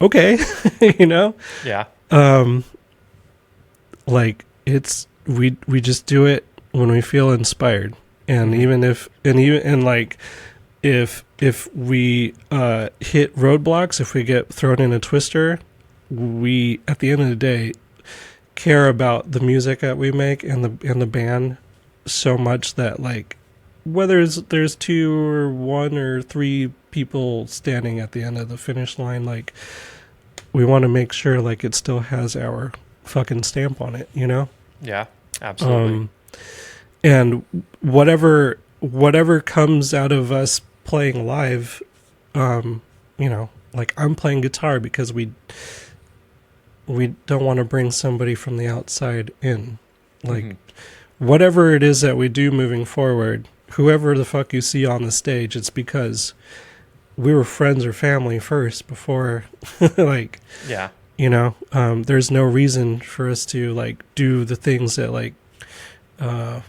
okay. You know, like, it's we just do it when we feel inspired, and even if we hit roadblocks, if we get thrown in a twister, we, at the end of the day, care about the music that we make and the band so much that, like, whether there's 2 or 1 or 3 people standing at the end of the finish line, like, we want to make sure, like, it still has our fucking stamp on it, you know? Yeah, absolutely. And whatever comes out of us playing live, you know, like, I'm playing guitar because we don't want to bring somebody from the outside in. Like, whatever it is that we do moving forward, whoever the fuck you see on the stage, it's because we were friends or family first before, like, Yeah. there's no reason for us to like do the things that like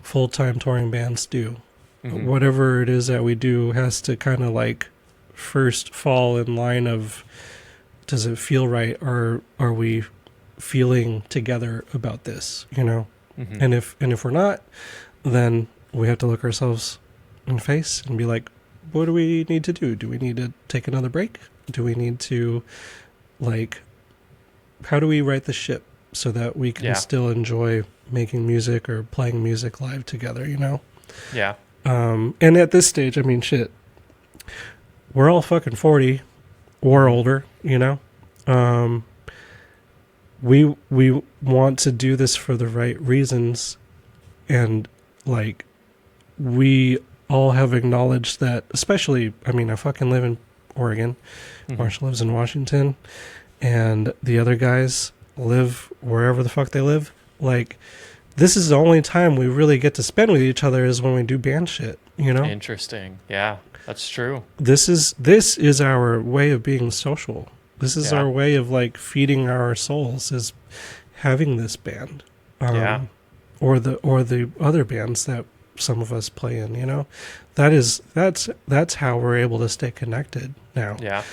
full-time touring bands do. Mm-hmm. Whatever it is that we do has to kind of like first fall in line of, does it feel right, or are we feeling together about this, Mm-hmm. and if we're not, then we have to look ourselves in the face and be like, what do we need to do? Do we need to take another break? Do we need to, like, how do we right the ship so that we can still enjoy making music or playing music live together, Yeah. And at this stage, I mean, shit, we're all fucking 40 or older, we want to do this for the right reasons, and like, we all have acknowledged that, especially, I mean, I fucking live in Oregon. Mm-hmm. Marshall lives in Washington, and the other guys live wherever the fuck they live. Like, this is the only time we really get to spend with each other is when we do band shit, Interesting. Yeah, that's true. This is our way of being social. This is our way of like feeding our souls, is having this band, or the other bands that some of us play in. That's how we're able to stay connected now. Yeah.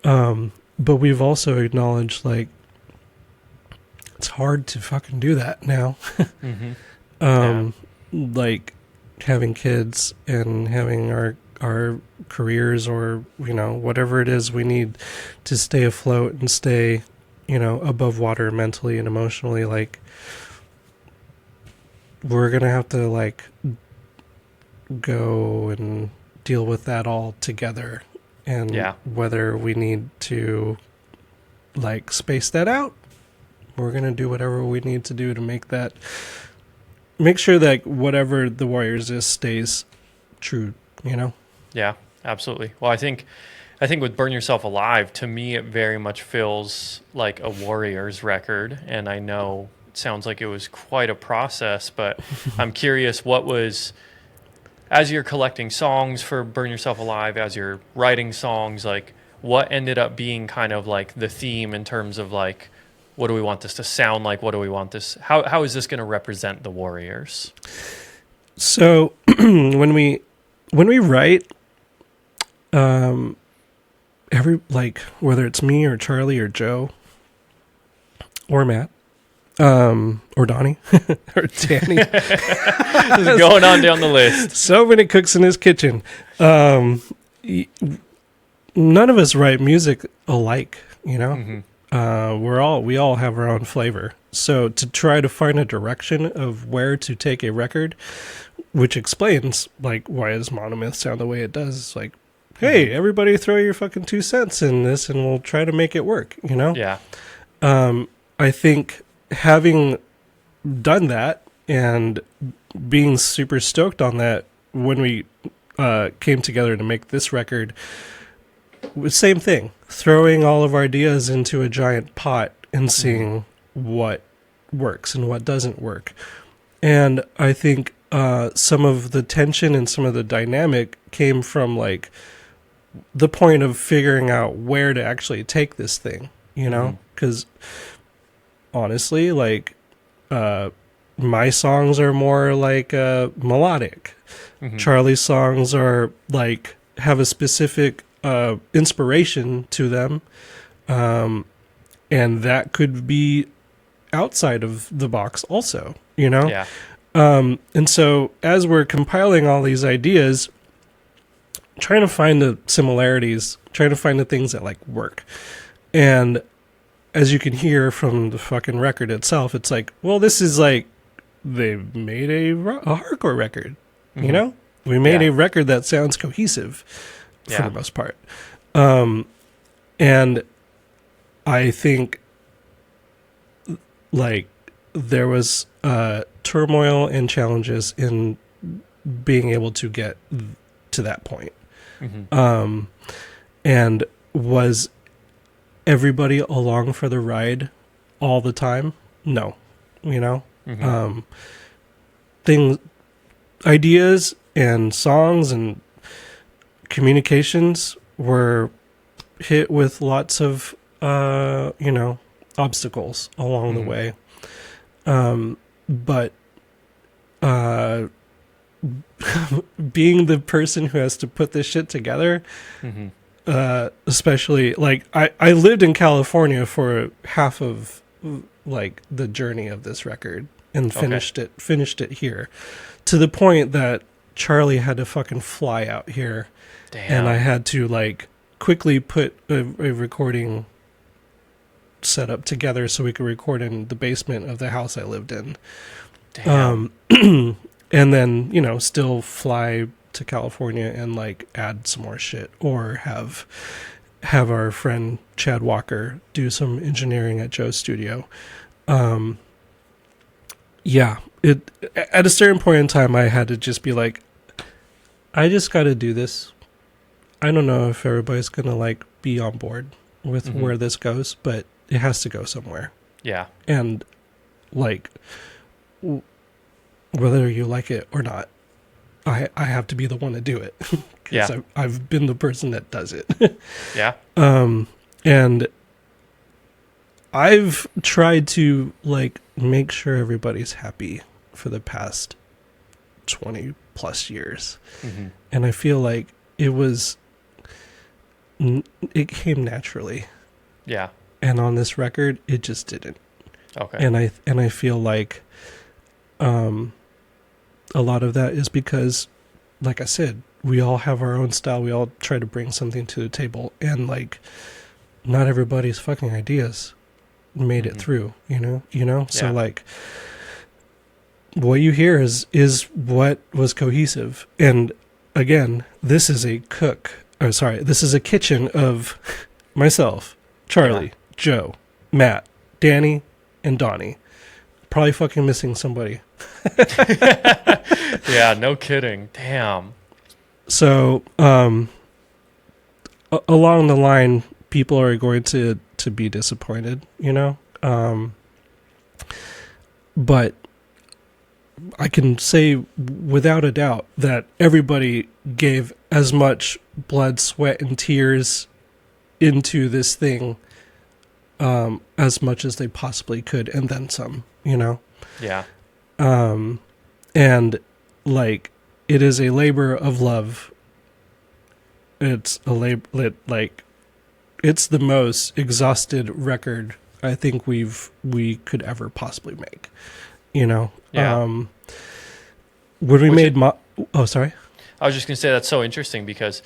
But we've also acknowledged, like, it's hard to fucking do that now. Mm-hmm. Like having kids and having our careers, or whatever it is we need to stay afloat and stay above water mentally and emotionally. Like, we're gonna have to like go and deal with that all together, and whether we need to like space that out, we're gonna do whatever we need to do to make sure that whatever the Warriors is stays true, Yeah, absolutely. Well, I think with Burn Yourself Alive, to me, it very much feels like a Warriors record. And I know it sounds like it was quite a process, but I'm curious, what was, as you're collecting songs for Burn Yourself Alive, as you're writing songs, like, what ended up being kind of like the theme in terms of like, what do we want this to sound like? What do we want this? How is this going to represent the Warriors? So when we write, whether it's me or Charlie or Joe or Matt, or Donnie or Danny, Just going on down the list. So many cooks in his kitchen. None of us write music alike, Mm-hmm. We all have our own flavor. So to try to find a direction of where to take a record, which explains like why does Monomyth sound the way it does. It's like, hey, everybody throw your fucking 2 cents in this and we'll try to make it work, Yeah. I think having done that and being super stoked on that when we came together to make this record, same thing, throwing all of our ideas into a giant pot and seeing what works and what doesn't work. And I think some of the tension and some of the dynamic came from like the point of figuring out where to actually take this thing, because honestly, like, my songs are more like melodic. Mm-hmm. Charlie's songs are like have a specific inspiration to them, and that could be outside of the box also, Yeah. And so as we're compiling all these ideas, trying to find the similarities, trying to find the things that like work, and as you can hear from the fucking record itself, it's like, well, this is like, they made a hardcore record, Mm-hmm. We made a record that sounds cohesive for the most part. And I think like there was turmoil and challenges in being able to get to that point. Mm-hmm. And was everybody along for the ride all the time? No, Mm-hmm. things, ideas and songs and communications were hit with lots of, obstacles along the way. But being the person who has to put this shit together, especially like I lived in California for half of like the journey of this record and finished it here, to the point that Charlie had to fucking fly out here. Damn. And I had to like quickly put a recording setup together so we could record in the basement of the house I lived in. Damn. And then, still fly to California and like add some more shit, or have our friend Chad Walker do some engineering at Joe's studio. At a certain point in time, I had to just be like, I just got to do this. I don't know if everybody's going to like be on board with where this goes, but it has to go somewhere. Yeah. And like, whether you like it or not, I have to be the one to do it. Yeah. I've been the person that does it. Yeah. And I've tried to like make sure everybody's happy for the past 20 plus years. And I feel like it came naturally. Yeah. And on this record, it just didn't. Okay. And I feel like a lot of that is because, like I said, we all have our own style. We all try to bring something to the table, and like, not everybody's fucking ideas made it through. So like, what you hear is what was cohesive. And again, this is a kitchen of myself, Charlie, Joe, Matt, Danny, and Donnie. Probably fucking missing somebody. Yeah, no kidding. Damn. So, along the line, people are going to be disappointed, but I can say without a doubt that everybody gave as much blood, sweat, and tears into this thing as much as they possibly could, and then some, Yeah. And like, it is a labor of love. It's it's the most exhausted record I think we could ever possibly make, Yeah. when we sorry. I was just going to say that's so interesting because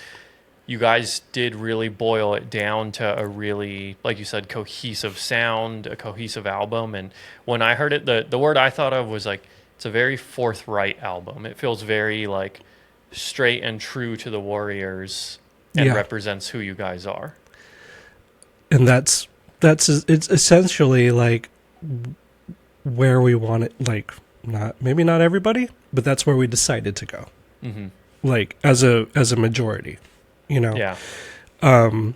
you guys did really boil it down to a really, like you said, cohesive sound, a cohesive album. And when I heard it, the word I thought of was like, it's a very forthright album. It feels very like straight and true to the Warriors and represents who you guys are. And it's essentially like where we want it, like, maybe not everybody, but that's where we decided to go. Like as a majority. Yeah. It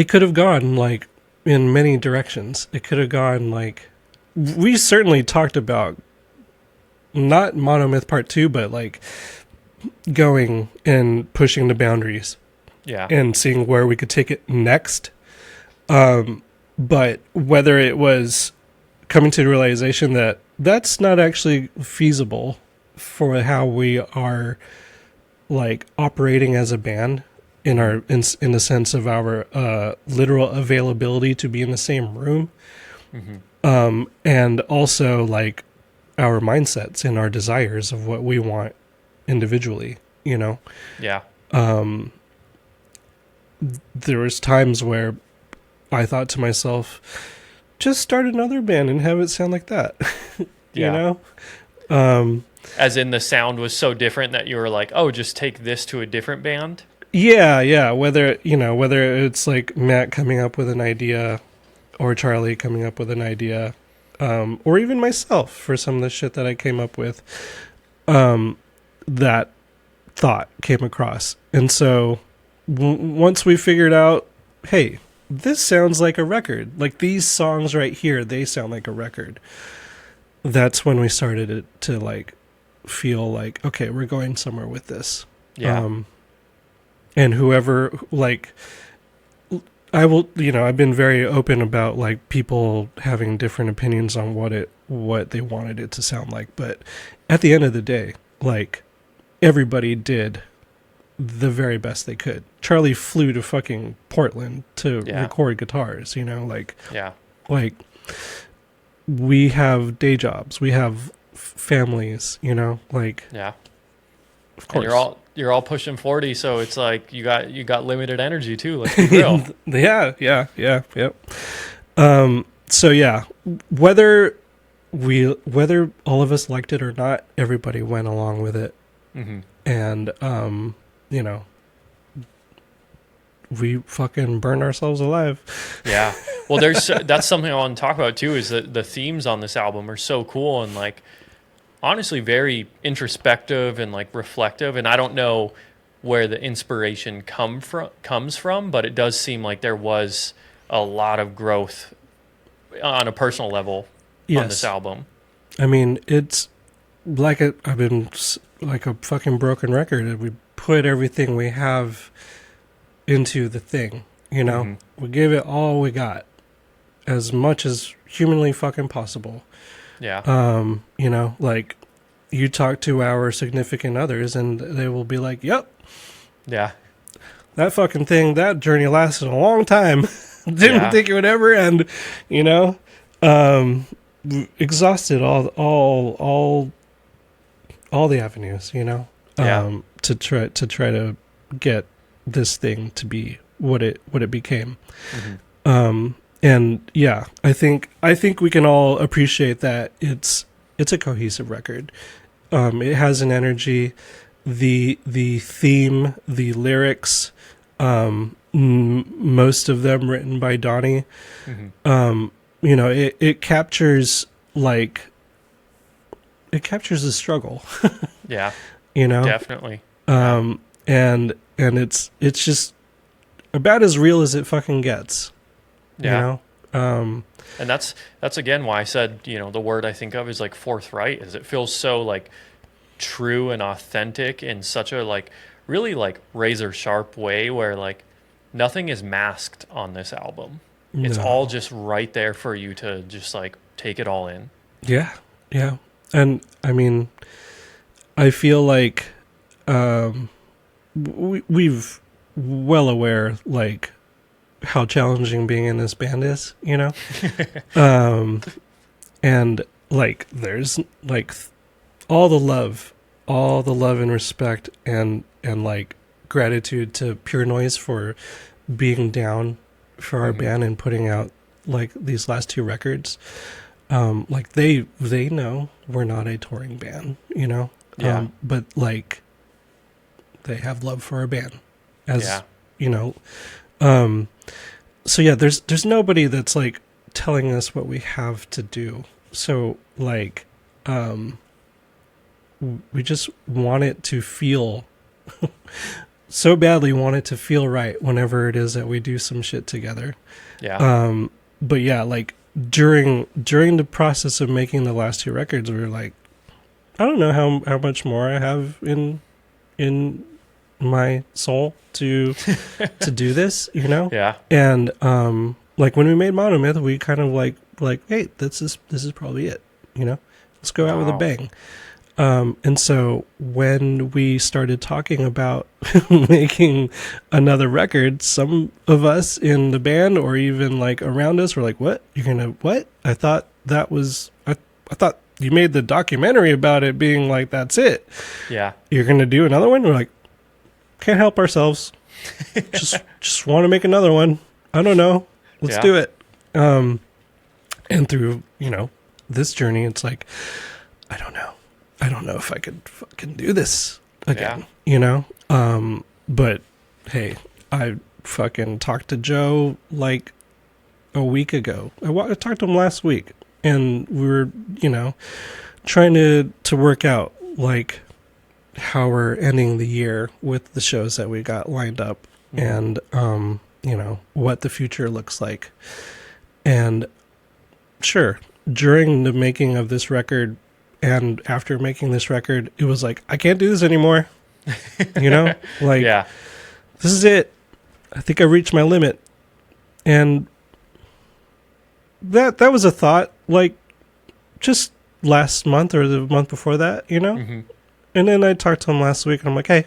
could have gone like in many directions. It could have gone like, we certainly talked about not Monomyth Part 2, but like going and pushing the boundaries. Yeah. And seeing where we could take it next. But whether it was coming to the realization that that's not actually feasible for how we are like operating as a band in the sense of our literal availability to be in the same room, and also like our mindsets and our desires of what we want individually. Yeah. There was times where I thought to myself, just start another band and have it sound like that. As in the sound was so different that you were like, oh, just take this to a different band? Yeah. Whether it's like Matt coming up with an idea or Charlie coming up with an idea, or even myself for some of the shit that I came up with, that thought came across. And so once we figured out, hey, this sounds like a record. Like these songs right here, they sound like a record. that's when we started it to like feel like, okay, we're going somewhere with this. Yeah. And whoever, like, I will, I've been very open about like people having different opinions on what they wanted it to sound like, but at the end of the day, like, everybody did the very best they could. Charlie flew to fucking Portland to Yeah. record guitars, like Yeah. like we have day jobs, we have families, like, Yeah. of And course. you're all pushing 40, so it's like you got limited energy too. Let's be real. Yep. So yeah, whether whether all of us liked it or not, everybody went along with it, Hmm. and you know, we fucking burned ourselves alive. Yeah. Well, that's something I want to talk about too. Is that the themes on this album are so cool and like honestly very introspective and like reflective. And I don't know where the inspiration comes from, but it does seem like there was a lot of growth on a personal level on this Yes, album. I mean it's like I've been like a fucking broken record, and we put everything we have into the thing. Hmm. We gave it all we got, as much as humanly fucking possible. Yeah. Like, you talk to our significant others and they will be like, yep, Yeah. that fucking thing, that journey lasted a long time. Didn't Yeah. think it would ever end, you know? Um, Exhausted all the avenues, Yeah. to try to get this thing to be what it became. Hmm. And yeah, I think we can all appreciate that it's a cohesive record. It has an energy, the theme, the lyrics, most of them written by Donnie. Hmm. It captures like it captures the struggle, Yeah. you know, Definitely. Yeah. and it's just about as real as it fucking gets, you Yeah. know. Um, And that's again why I said, the word I think of is like forthright, is it feels so like true and authentic in such a like really like razor sharp way where like nothing is masked on this album. It's all no. just right there for you to just like take it all in. Yeah, yeah, and I mean, I feel like we've well aware like how challenging being in this band is, um, and like there's like all the love and respect and like gratitude to Pure Noise for being down for our Hmm. band and putting out like these last two records. Like they know we're not a touring band, Yeah. but like they have love for our band, as Yeah. you know. Um, so yeah, there's nobody that's like telling us what we have to do. So like, we just want it to feel so badly, want it to feel right whenever it is that we do some shit together. Yeah. But yeah, like during the process of making the last two records, we were like, I don't know how much more I have in my soul to do this, Yeah. And like when we made Monomyth, we kind of like hey, this is probably it, let's go out with a Wow. bang. And so when we started talking about making another record, some of us in the band or even like around us were like, what? You're going to, what? I thought that was, I thought you made the documentary about it being like, that's it. Yeah. You're going to do another one? We're like, can't help ourselves. Just want to make another one. I don't know. Let's Yeah. do it. And through, this journey, it's like, I don't know if I could fucking do this again, but hey, I fucking talked to Joe like a week ago. I talked to him last week, and we were, trying to work out like how we're ending the year with the shows that we got lined up, Mhm. and what the future looks like. And sure, during the making of this record and after making this record, it was like, I can't do this anymore. Like, Yeah. this is it. I think I reached my limit. And that was a thought, like, just last month or the month before that, Mm-hmm. And then I talked to him last week, and I'm like, hey,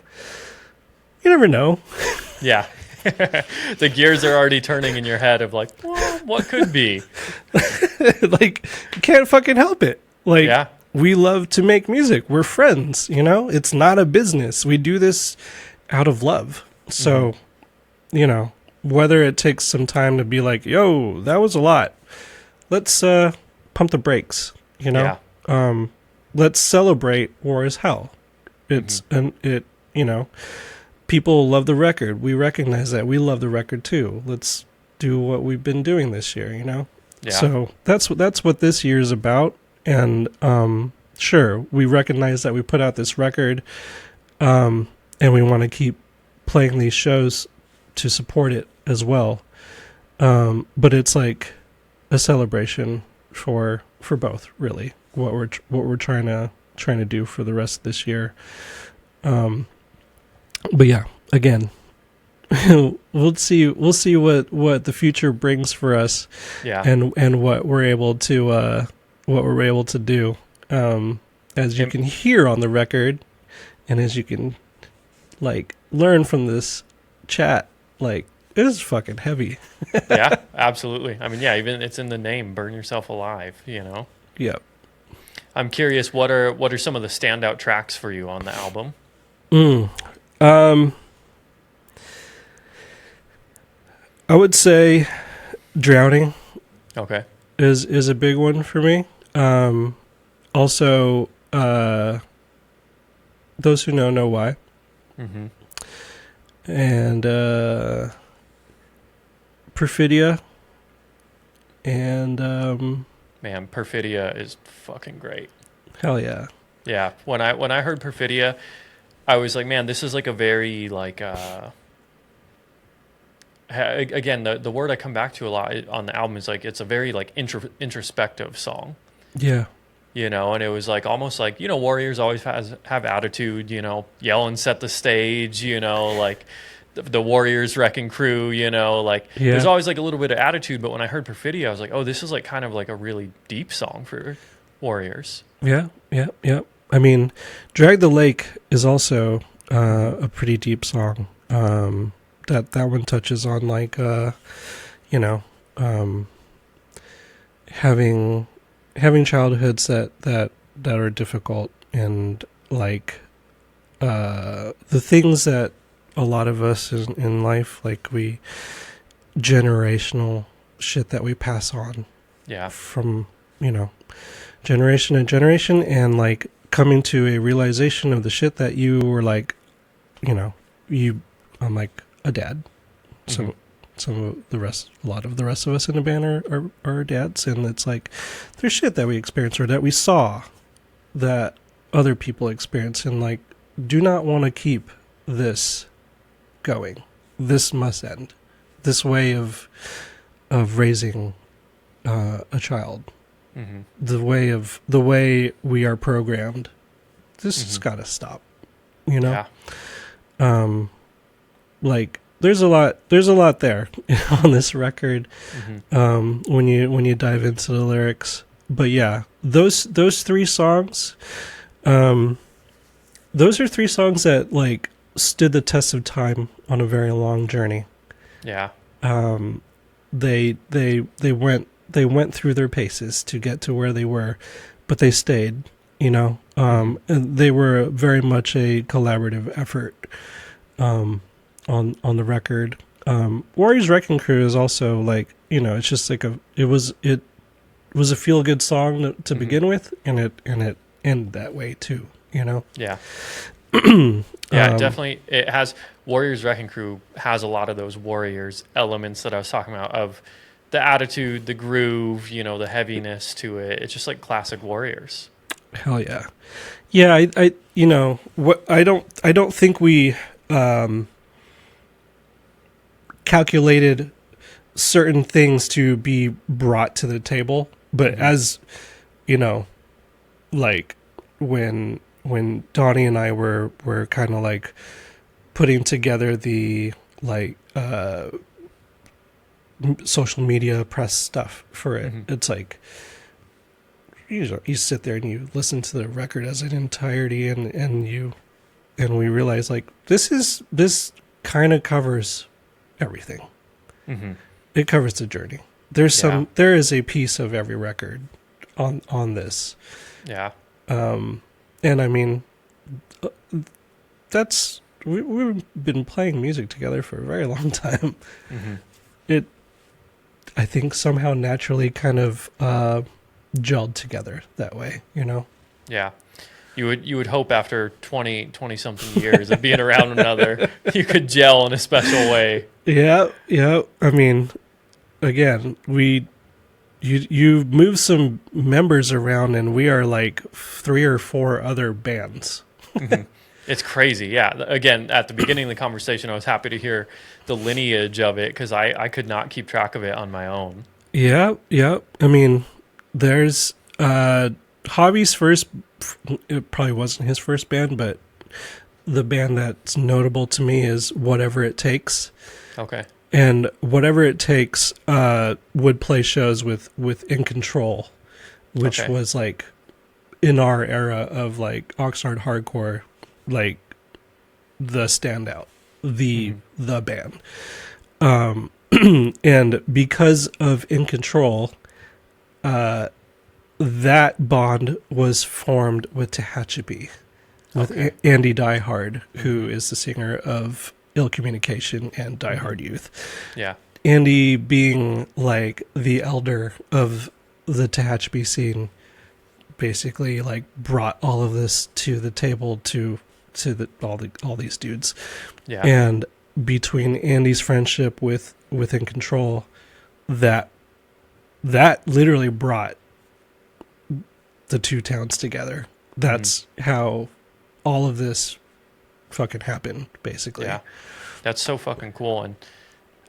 you never know. Yeah. The gears are already turning in your head of like, well, what could be? Like, you can't fucking help it. Like, Yeah. we love to make music. We're friends, It's not a business. We do this out of love. So, whether it takes some time to be like, yo, that was a lot. Let's pump the brakes, Yeah. Let's celebrate War is Hell. It's people love the record. We recognize that. We love the record too. Let's do what we've been doing this year, Yeah. So that's what this year is about. And sure, we recognize that we put out this record, and we want to keep playing these shows to support it as well. But it's like a celebration for both, really. What we're trying to do for the rest of this year. But yeah, again, we'll see what the future brings for us. Yeah. And what we're able to do. As you can hear on the record, and as you can like learn from this chat, like, it is fucking heavy. Yeah, absolutely. I mean, yeah, even it's in the name, Burn Yourself Alive, Yep. I'm curious, what are some of the standout tracks for you on the album? I would say Drowning Okay. is a big one for me. Also, Those Who Know Why. Mm-hmm. And Perfidia. And Man, Perfidia is fucking great. hell yeah. Yeah, when I heard Perfidia, I was like, man, this is like a very like again, the word I come back to a lot on the album is like, it's a very like introspective song. Yeah. And it was like almost like, Warriors always have attitude, yell and set the stage, like the Warriors Wrecking Crew, like there's always like a little bit of attitude. But when I heard Perfidia, I was like, oh, this is like kind of like a really deep song for Warriors. Yeah. I mean, Drag the Lake is also a pretty deep song. That one touches on like, having childhoods that are difficult, and like the things that a lot of us in life, like generational shit that we pass on Yeah. from generation to generation, and like coming to a realization of the shit that you were like, I'm like a dad. Mm-hmm. A lot of the rest of us in the band are dads, and it's like there's shit that we experienced or that we saw that other people experience, and like, do not want to keep this going. This must end. This way of raising a child, Mm-hmm. the way we are programmed. This has got to stop. Yeah. Like there's a lot there on this record. Mm-hmm. When you dive into the lyrics. But yeah, those three songs, those are three songs that like stood the test of time on a very long journey. Yeah. They went through their paces to get to where they were, but they stayed, and they were very much a collaborative effort, on the record. Warriors Wrecking Crew is also like, it's just like it was a feel good song to begin with, and it ended that way too, Yeah. Yeah, definitely. It has Warriors Wrecking Crew has a lot of those Warriors elements that I was talking about, of the attitude, the groove, the heaviness to it. It's just like classic Warriors. Hell yeah. Yeah, I don't think we calculated certain things to be brought to the table But as you know, like when Donnie and I were kind of like putting together the like social media press stuff for it, it's like you sit there and you listen to the record as an entirety, and we realize like this kind of covers everything. It covers the journey. There is a piece of every record on this. Yeah. And I mean, we've been playing music together for a very long time. It, I think, somehow naturally kind of gelled together that way, you know? Yeah. You would hope after 20 something years of being around another, you could gel in a special way. Yeah. I mean, again, you move some members around, and we are like 3 or 4 other bands. It's crazy. Yeah. Again, at the beginning of the conversation, I was happy to hear the lineage of it because I could not keep track of it on my own. Yeah. I mean, there's Hobby's first, it probably wasn't his first band, but the band that's notable to me is Whatever It Takes. Okay. And Whatever It Takes would play shows with In Control, which was like in our era of like Oxnard hardcore, like the standout, the band. And because of In Control, that bond was formed with Tehachapi, with Andy Diehard, who is the singer of Ill Communication and Die Hard Youth. Yeah. Andy being like the elder of the Tehachapi scene, basically like brought all of this to the table to all these dudes. Yeah. And between Andy's friendship with In Control, that literally brought the two towns together. That's how all of this fucking happened, basically. Yeah. That's so fucking cool. And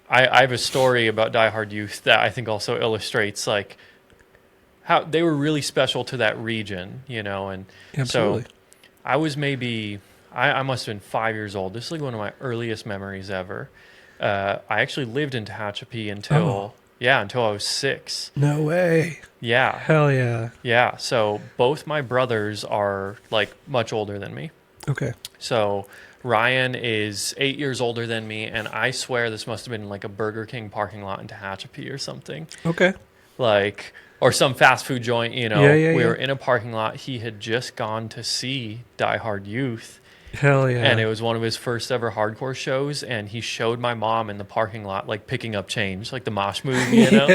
I have a story about Die Hard Youth that I think also illustrates like how they were really special to that region, you know. And Absolutely. so I was maybe I must have been 5 years old. This is like one of my earliest memories ever. I actually lived in Tehachapi until I was 6. No way. Yeah. Hell yeah. Yeah. So both my brothers are like much older than me. Okay. So Ryan is 8 years older than me, and I swear this must have been like a Burger King parking lot in Tehachapi or something. Okay. Like, or some fast food joint, you know. Yeah. We were in a parking lot. He had just gone to see Die Hard Youth. Hell yeah. And it was one of his first ever hardcore shows, and he showed my mom in the parking lot, like picking up change, like the mosh move, you know?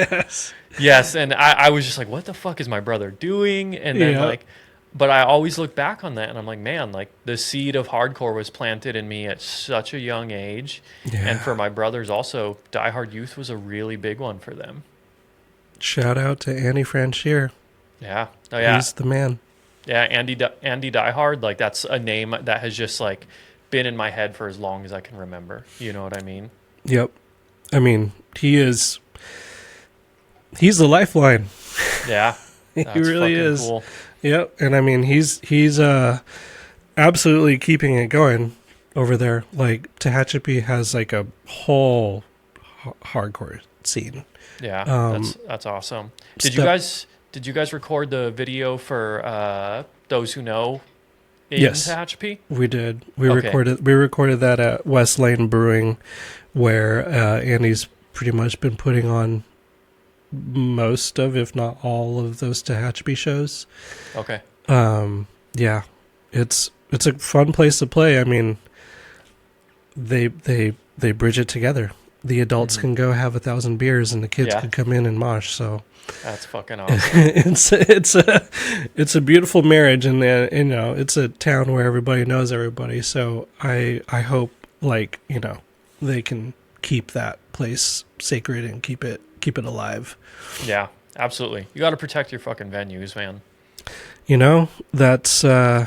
Yes. And I was just like, what the fuck is my brother doing? And then but I always look back on that and I'm like, man, like the seed of hardcore was planted in me at such a young age. Yeah. And for my brothers also, Die Hard Youth was a really big one for them. Shout out to Andy Franchier. Yeah. Oh yeah. He's the man. Yeah, Andy Diehard, like that's a name that has just like been in my head for as long as I can remember. You know what I mean? Yep. I mean, he's the lifeline. Yeah. He really is. Cool. Yep. And I mean, he's absolutely keeping it going over there. Like Tehachapi has like a whole hardcore scene. Yeah. That's awesome. Did you guys record the video for Those Who Know in Tehachapi? We did. We recorded that at West Lane Brewing, where Andy's pretty much been putting on most of, if not all of those Tehachapi shows. Okay. Yeah. It's a fun place to play. I mean, they bridge it together. The adults can go have 1,000 beers and the kids can come in and mosh, so that's fucking awesome. it's a beautiful marriage, and you know, it's a town where everybody knows everybody. So I hope, like, you know, they can keep that place sacred and keep it alive. Yeah, absolutely. You got to protect your fucking venues, man. You know, that's I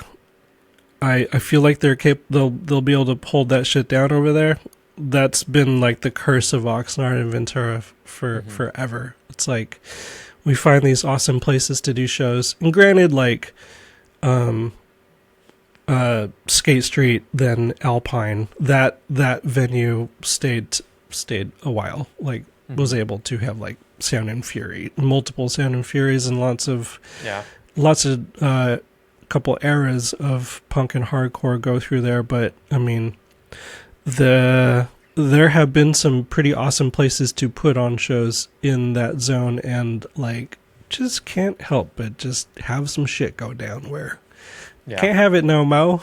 feel like they'll be able to hold that shit down over there. That's been like the curse of Oxnard and Ventura for forever. It's like we find these awesome places to do shows. And granted, like Skate Street, then Alpine, that venue stayed a while. Like was able to have like Sound and Fury, multiple Sound and Furies, and lots of couple eras of punk and hardcore go through there. But I mean, there have been some pretty awesome places to put on shows in that zone, and like just can't help but just have some shit go down where can't have it no mo.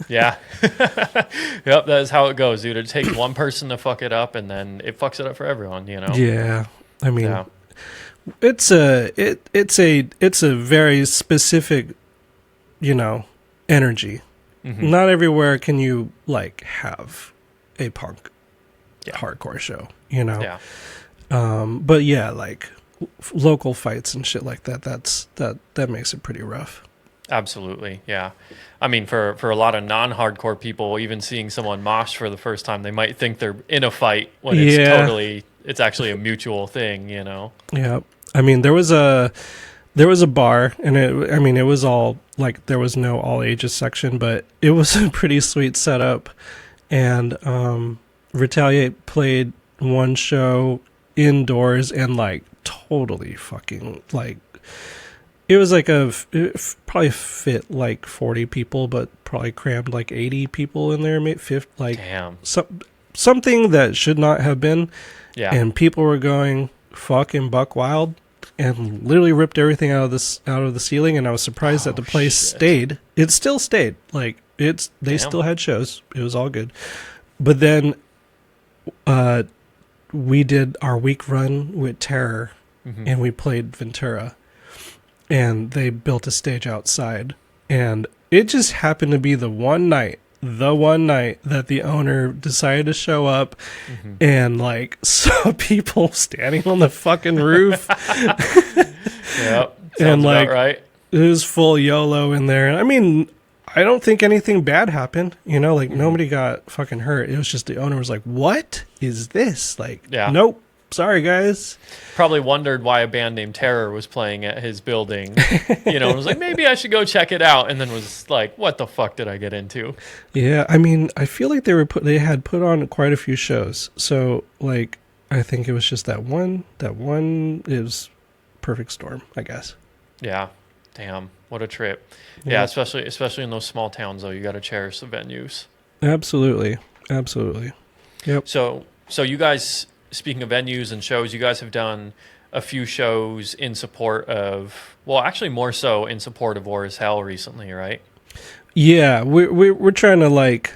Yeah. Yep, that is how it goes, dude. It takes one person to fuck it up, and then it fucks it up for everyone, you know? Yeah. I mean, it's a very specific, energy. Mm-hmm. Not everywhere can you like have a punk hardcore show, Yeah. But yeah, like local fights and shit like that, that makes it pretty rough. Absolutely, yeah. I mean, for a lot of non-hardcore people, even seeing someone mosh for the first time, they might think they're in a fight when it's actually a mutual thing, Yeah. I mean, there was a bar, and it was all like, there was no all ages section, but it was a pretty sweet setup. And Retaliate played one show indoors and like totally fucking like, it was like it probably fit like 40 people, but probably crammed like 80 people in there. Damn. Something that should not have been. Yeah. And people were going fucking buck wild and literally ripped everything out of the ceiling. And I was surprised that the place stayed. It still stayed. Like they still had shows. It was all good. But then, we did our week run with Terror, and we played Ventura. And they built a stage outside, and it just happened to be the one night that the owner decided to show up and like saw people standing on the fucking roof. Yep. And like, right. It was full YOLO in there. And I mean, I don't think anything bad happened, like nobody got fucking hurt. It was just the owner was like, "What is this?" Like, nope. Sorry, guys. Probably wondered why a band named Terror was playing at his building, and was like, maybe I should go check it out. And then was like, what the fuck did I get into? Yeah, I mean, I feel like they had put on quite a few shows. So, like, I think it was just that one is perfect storm, I guess. Yeah. Damn. What a trip. Yeah, especially in those small towns, though, you got to cherish the venues. Absolutely. Yep. So you guys, speaking of venues and shows, you guys have done a few shows in support of, well, actually more so in support of War is Hell recently, right? Yeah, we're trying to, like,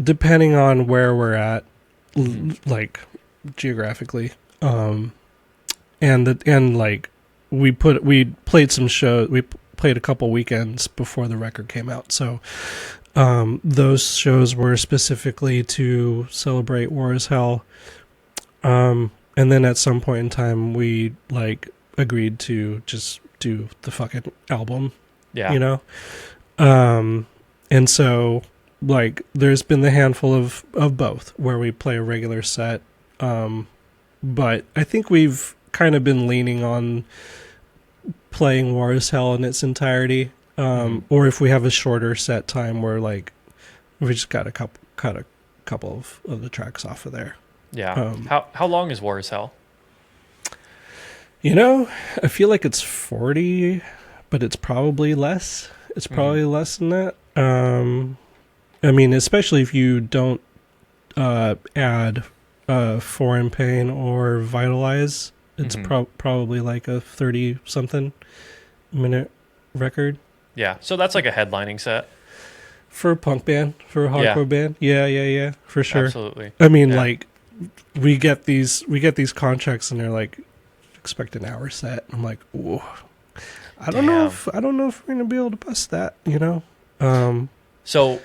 depending on where we're at, like geographically, and like we played some shows. We played a couple weekends before the record came out, so those shows were specifically to celebrate War is Hell. And then at some point in time, we like agreed to just do the fucking album. Yeah. And so like there's been the handful of both where we play a regular set. But I think we've kind of been leaning on playing War is Hell in its entirety. Or if we have a shorter set time where like we just got cut a couple of the tracks off of there. Yeah. How long is War is Hell? I feel like it's 40, but it's probably less. It's probably less than that. I mean, especially if you don't add Foreign Pain or Vitalize, it's probably like a 30-something minute record. Yeah, so that's like a headlining set. For a punk band, for a hardcore band. Yeah, for sure. Absolutely. I mean, like, we get these contracts and they're like, expect an hour set. I'm like, whoa. I don't know if we're gonna be able to bust that, So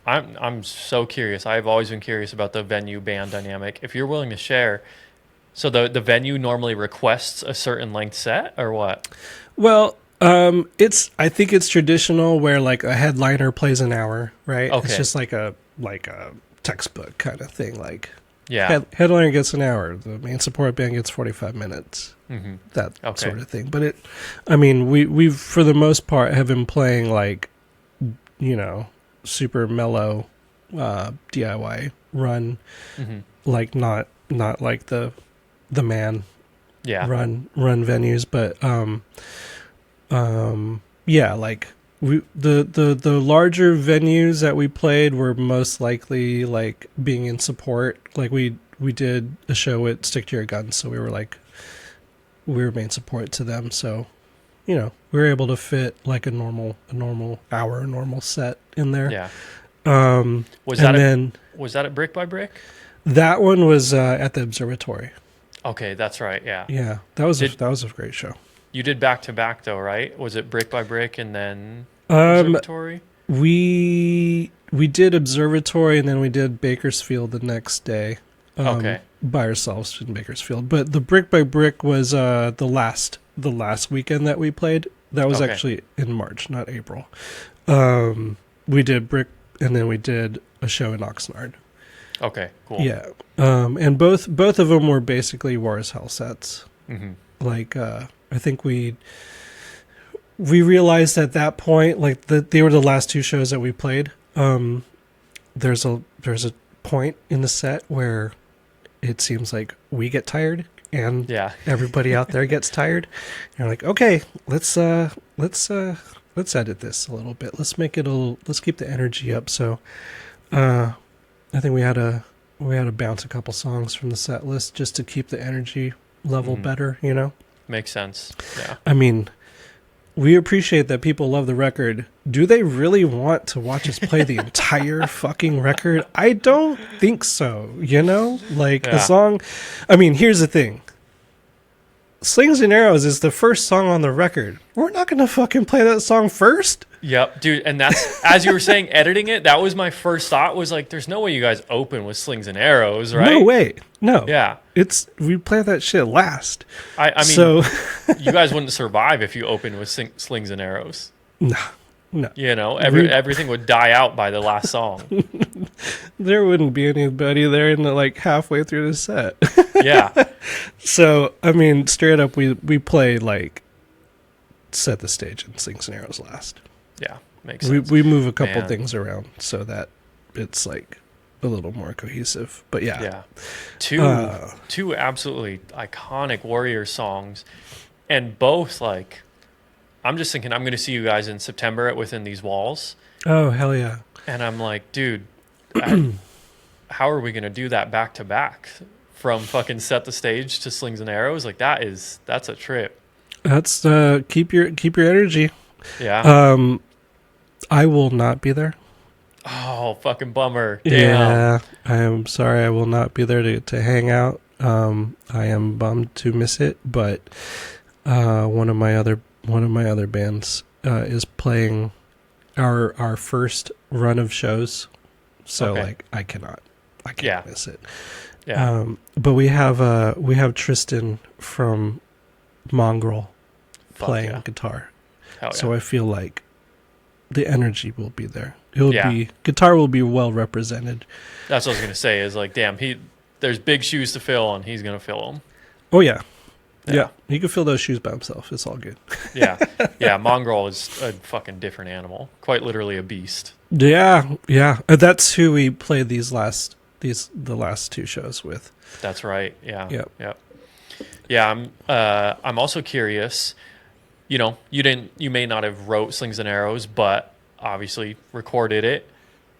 I'm so curious. I've always been curious about the venue band dynamic. If you're willing to share, so the venue normally requests a certain length set or what? Well, I think it's traditional where like a headliner plays an hour, right? Okay. It's just like a textbook kind of thing. Like Yeah. Headliner gets an hour. The main support band gets 45 minutes. Mm-hmm. That Okay. sort of thing. But I mean, we've for the most part have been playing like, super mellow DIY run, Mm-hmm. like not like the man Yeah. run venues, but yeah, like the larger venues that we played were most likely like being in support. Like we did a show at Stick to Your Guns, so we were main support to them. So we were able to fit like a normal hour, a normal set in there. Yeah. Was then that at Brick by Brick? that one was at the observatory. Okay, that's right. Yeah. Yeah, that was a great show. You did back to back though, right? Was it Brick by Brick and then Um, Observatory? we did observatory and then we did Bakersfield the next day. Okay. By ourselves in Bakersfield, but the Brick by Brick was the last weekend that we played. That was Okay. actually in March, not April. We did Brick, and then we did a show in Oxnard. Okay. Cool. Yeah, and both of them were basically War is Hell sets. Mm-hmm. Like I think we realized at that point, like that they were the last two shows that we played. There's a point in the set where it seems like we get tired and Yeah. everybody out there gets tired. And you're like, okay, let's edit this a little bit. Let's keep the energy up. So I think we had to bounce a couple songs from the set list just to keep the energy level better, Makes sense. Yeah. I mean, we appreciate that people love the record. Do they really want to watch us play the entire fucking record? I don't think so, Like Yeah. a song. I mean, here's the thing. Slings and Arrows is the first song on the record. We're not going to fucking play that song first. Yep, dude. And that's, as you were saying, editing it, that was my first thought, was like, there's no way you guys open with Slings and Arrows, right? No way. No. Yeah. We play that shit last. I mean, so you guys wouldn't survive if you opened with Slings and Arrows. no. Everything would die out by the last song. There wouldn't be anybody there in like halfway through the set. Yeah. So, I mean, straight up, we play like set the stage and Slings and Arrows last. Yeah. Makes sense. We move a couple Man. things around so that it's like a little more cohesive. But yeah. Two absolutely iconic Warrior songs, and both like, I'm just thinking I'm going to see you guys in September at Within These Walls. Oh, hell yeah. And I'm like, dude, how are we going to do that back to back from fucking Set the Stage to Slings and Arrows? Like that's a trip. That's keep your energy. Yeah. I will not be there. Oh, fucking bummer. Damn. Yeah, I am sorry I will not be there to hang out. I am bummed to miss it, but one of my other bands is playing our first run of shows. So Okay. like I can't miss it. Yeah. But we have Tristan from Mongrel Fuck playing yeah. guitar. Hell yeah. So I feel like the energy will be there. Guitar will be well represented. That's what I was going to say, is like, damn, there's big shoes to fill, and he's going to fill them. Oh yeah. Yeah. Yeah. He can fill those shoes by himself. It's all good. Yeah. Yeah. Mongrel is a fucking different animal. Quite literally a beast. Yeah. Yeah. That's who we played the last two shows with. That's right. Yeah. Yep. Yep. Yeah. I'm also curious, you may not have wrote Slings and Arrows, but obviously recorded it.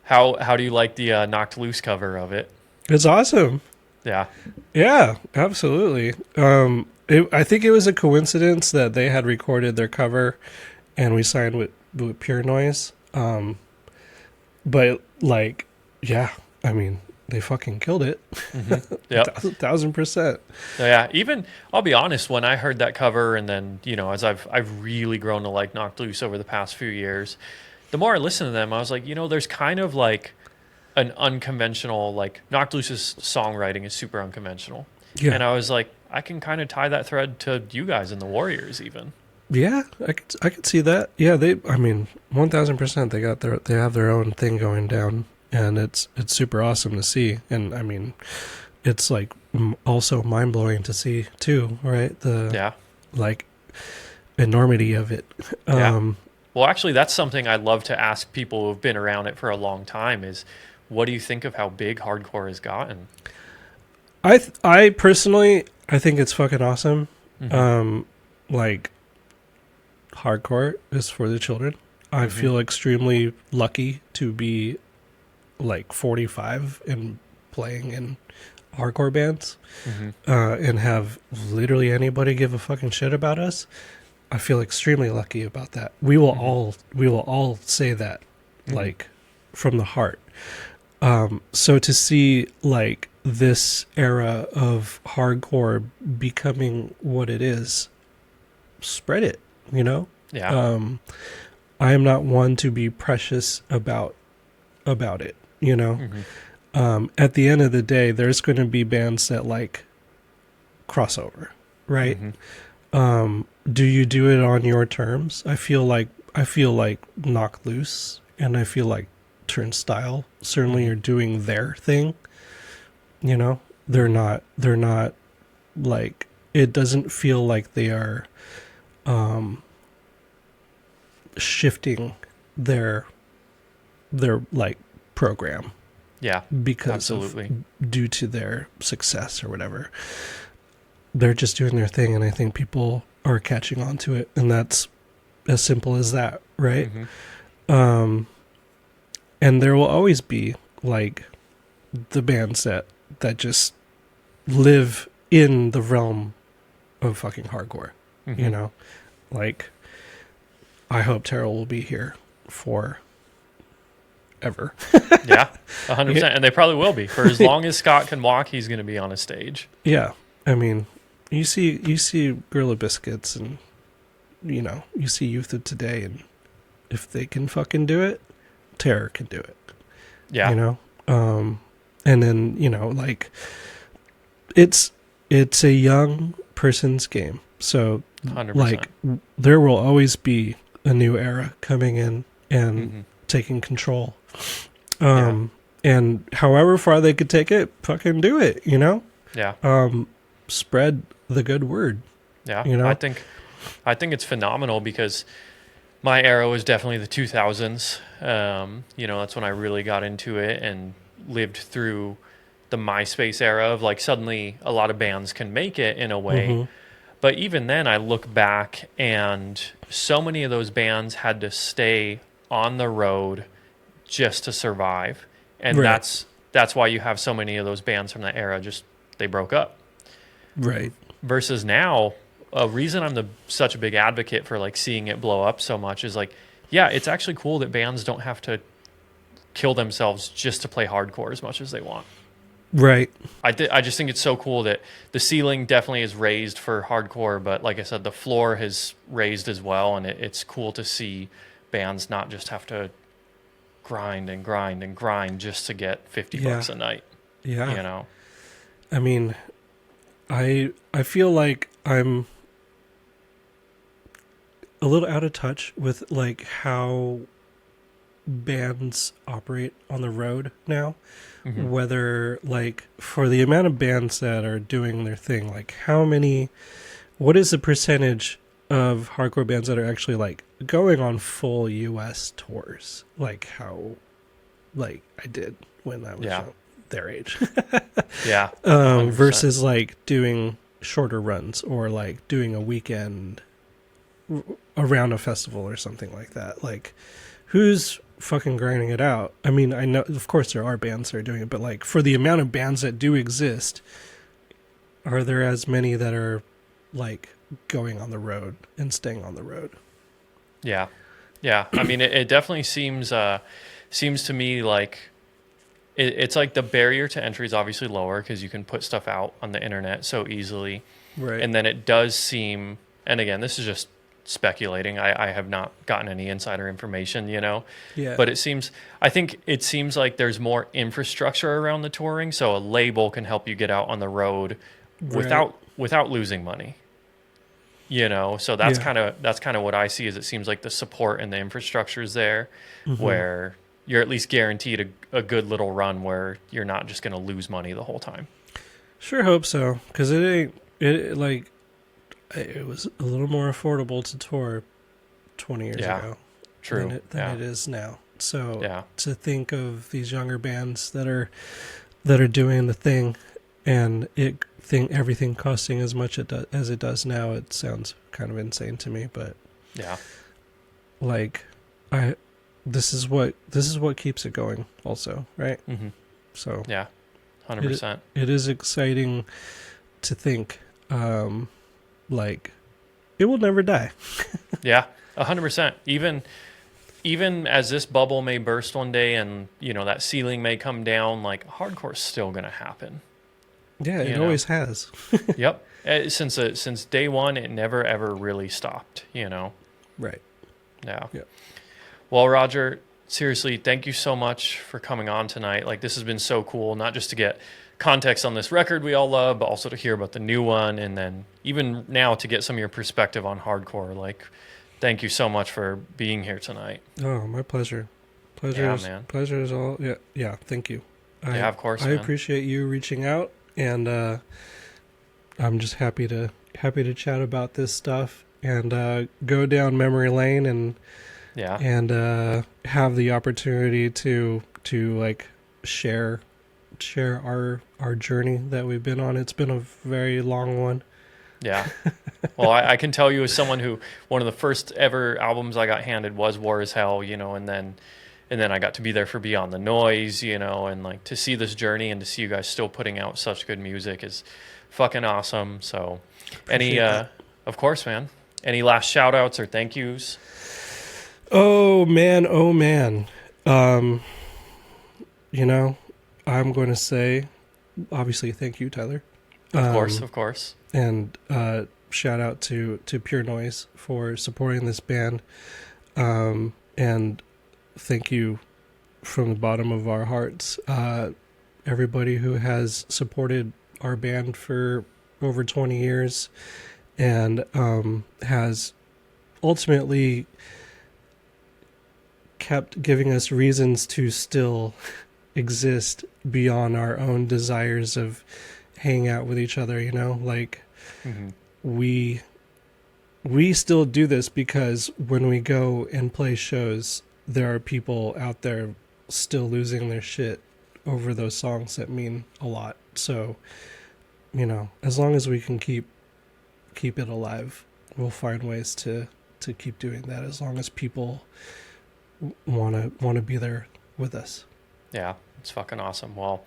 How do you like the Knocked Loose cover of it? It's awesome. Yeah. Yeah, absolutely. I think it was a coincidence that they had recorded their cover and we signed with Pure Noise. But like, yeah, I mean, they fucking killed it. Mm-hmm. Yep. 1,000%. Yeah. Even, I'll be honest, when I heard that cover, and then, as I've really grown to like Knocked Loose over the past few years, the more I listen to them, I was like, there's kind of like an unconventional, like Knocked Loose's songwriting is super unconventional. Yeah. And I was like, I can kind of tie that thread to you guys and the Warriors even. Yeah, I could see that. Yeah, 1,000%. They have their own thing going down, and it's super awesome to see. And I mean, it's like also mind blowing to see too, right? The Yeah. like enormity of it. Yeah. Um, Well, actually, that's something I'd love to ask people who've been around it for a long time is what do you think of how big hardcore has gotten? I personally I think it's fucking awesome. Mm-hmm. Um, like hardcore is for the children. I Mm-hmm. feel extremely lucky to be like 45 and playing in hardcore bands Mm-hmm. and have literally anybody give a fucking shit about us. I feel extremely lucky about that. Mm-hmm. We will all say that Mm-hmm. like from the heart. So to see like this era of hardcore becoming what it is, spread it, you know? Yeah. Um, I am not one to be precious about it, you know? Mm-hmm. At the end of the day, there's going to be bands that like crossover, right? Mm-hmm. Do you do it on your terms? I feel like Knock Loose and I feel like Turnstile certainly Mm-hmm. are doing their thing. You know, Mm-hmm. they're not like it doesn't feel like they are um, shifting their like program Yeah. because of Absolutely. due to their success or whatever. They're just doing their thing, and I think people are catching on to it, and that's as simple as that, right? Mm-hmm. Um, and there will always be like the bands that just live in the realm of fucking hardcore, Mm-hmm. you know? Like I hope Terrell will be here for ever. Yeah. 100%. And they probably will be. For as long as Scott can walk, he's going to be on a stage. Yeah. I mean, you see Gorilla Biscuits and you know, you see Youth of Today and if they can fucking do it, Terror can do it. You Yeah. know? And then, you know, like it's a young person's game. So 100%. like there will always be a new era coming in and Mm-hmm. taking control. Yeah. And however far they could take it, fucking do it, you know? Yeah. Spread the good word, Yeah. you I know? think it's phenomenal because my era was definitely the 2000s. That's when I really got into it and lived through the MySpace era of like suddenly a lot of bands can make it in a way. Mm-hmm. But even then, I look back and so many of those bands had to stay on the road just to survive, and Right. that's why you have so many of those bands from that era just they broke up. Right. Versus now, a reason I'm such a big advocate for like seeing it blow up so much is like, yeah, it's actually cool that bands don't have to kill themselves just to play hardcore as much as they want. Right. I just think it's so cool that the ceiling definitely is raised for hardcore, but like I said, the floor has raised as well, and it's cool to see bands not just have to grind and grind and grind just to get 50 Yeah. bucks a night, Yeah. you know? I mean, I feel like I'm a little out of touch with like how bands operate on the road now. Hmm. Whether like for the amount of bands that are doing their thing, like what is the percentage of hardcore bands that are actually like going on full US tours? Like how like I did when I was Yeah. their age. Yeah. 100%. Versus like doing shorter runs or like doing a weekend around a festival or something like that. Like, who's fucking grinding it out? I mean, I know, of course, there are bands that are doing it, but like for the amount of bands that do exist, are there as many that are like going on the road and staying on the road? Yeah. Yeah. I mean, it definitely seems to me like it's like the barrier to entry is obviously lower because you can put stuff out on the internet so easily. Right. And then it does seem, and again, this is just speculating. I have not gotten any insider information, Yeah. but I think it seems like there's more infrastructure around the touring. So a label can help you get out on the road Right. without losing money, So Yeah. that's kind of what I see is it seems like the support and the infrastructure is there Mm-hmm. where you're at least guaranteed a good little run where you're not just going to lose money the whole time. Sure hope so, because it ain't it like it was a little more affordable to tour 20 years Yeah, ago true. than Yeah, it is now. So yeah, to think of these younger bands that are doing the thing, and it thing everything costing as much as it does now, it sounds kind of insane to me. But yeah, like, I this is what keeps it going. Also, right? hmm, So yeah, it 100%. it is exciting to think, like it will never die. Yeah, 100%. Even as this bubble may burst one day, and that ceiling may come down, like hardcore's still gonna happen. Yeah, it You know. always has. Yep. Since day one, it never ever really stopped. Right. Yeah. Yeah. Well, Roger, seriously, thank you so much for coming on tonight. Like, this has been so cool, not just to get context on this record we all love, but also to hear about the new one, and then even now to get some of your perspective on hardcore. Like, thank you so much for being here tonight. Oh, my pleasure. Yeah, man. Pleasure is all. Yeah, yeah. Thank you. Yeah, of course, I man. appreciate you reaching out, and I'm just happy to chat about this stuff and go down memory lane Yeah. and have the opportunity to like share our journey that we've been on. It's been a very long one. Yeah. Well, I can tell you as someone who one of the first ever albums I got handed was War is Hell, and then I got to be there for Beyond the Noise, and like to see this journey and to see you guys still putting out such good music is fucking awesome. So any Appreciate that. of course, man. Any last shout outs or thank yous? Oh man, oh man. Um, you know, I'm going to say obviously thank you, Tyler. Of course, of course. And shout out to Pure Noise for supporting this band. And thank you from the bottom of our hearts. Everybody who has supported our band for over 20 years and has ultimately kept giving us reasons to still exist beyond our own desires of hanging out with each other, like Hmm. we still do this because when we go and play shows, there are people out there still losing their shit over those songs that mean a lot. So, as long as we can keep it alive, we'll find ways to keep doing that. As long as people want to be there with us. Yeah, it's fucking awesome. Well,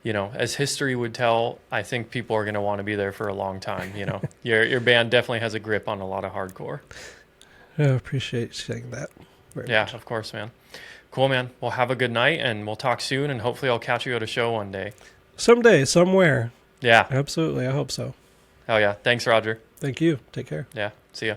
as history would tell, I think people are going to want to be there for a long time. Your band definitely has a grip on a lot of hardcore. I appreciate you saying that very Yeah, much. of course, man. Cool, man. Well, have a good night, and we'll talk soon, and hopefully I'll catch you at a show one day. Someday, somewhere. Yeah. Absolutely. I hope so. Hell yeah. Thanks, Roger. Thank you. Take care. Yeah. See ya.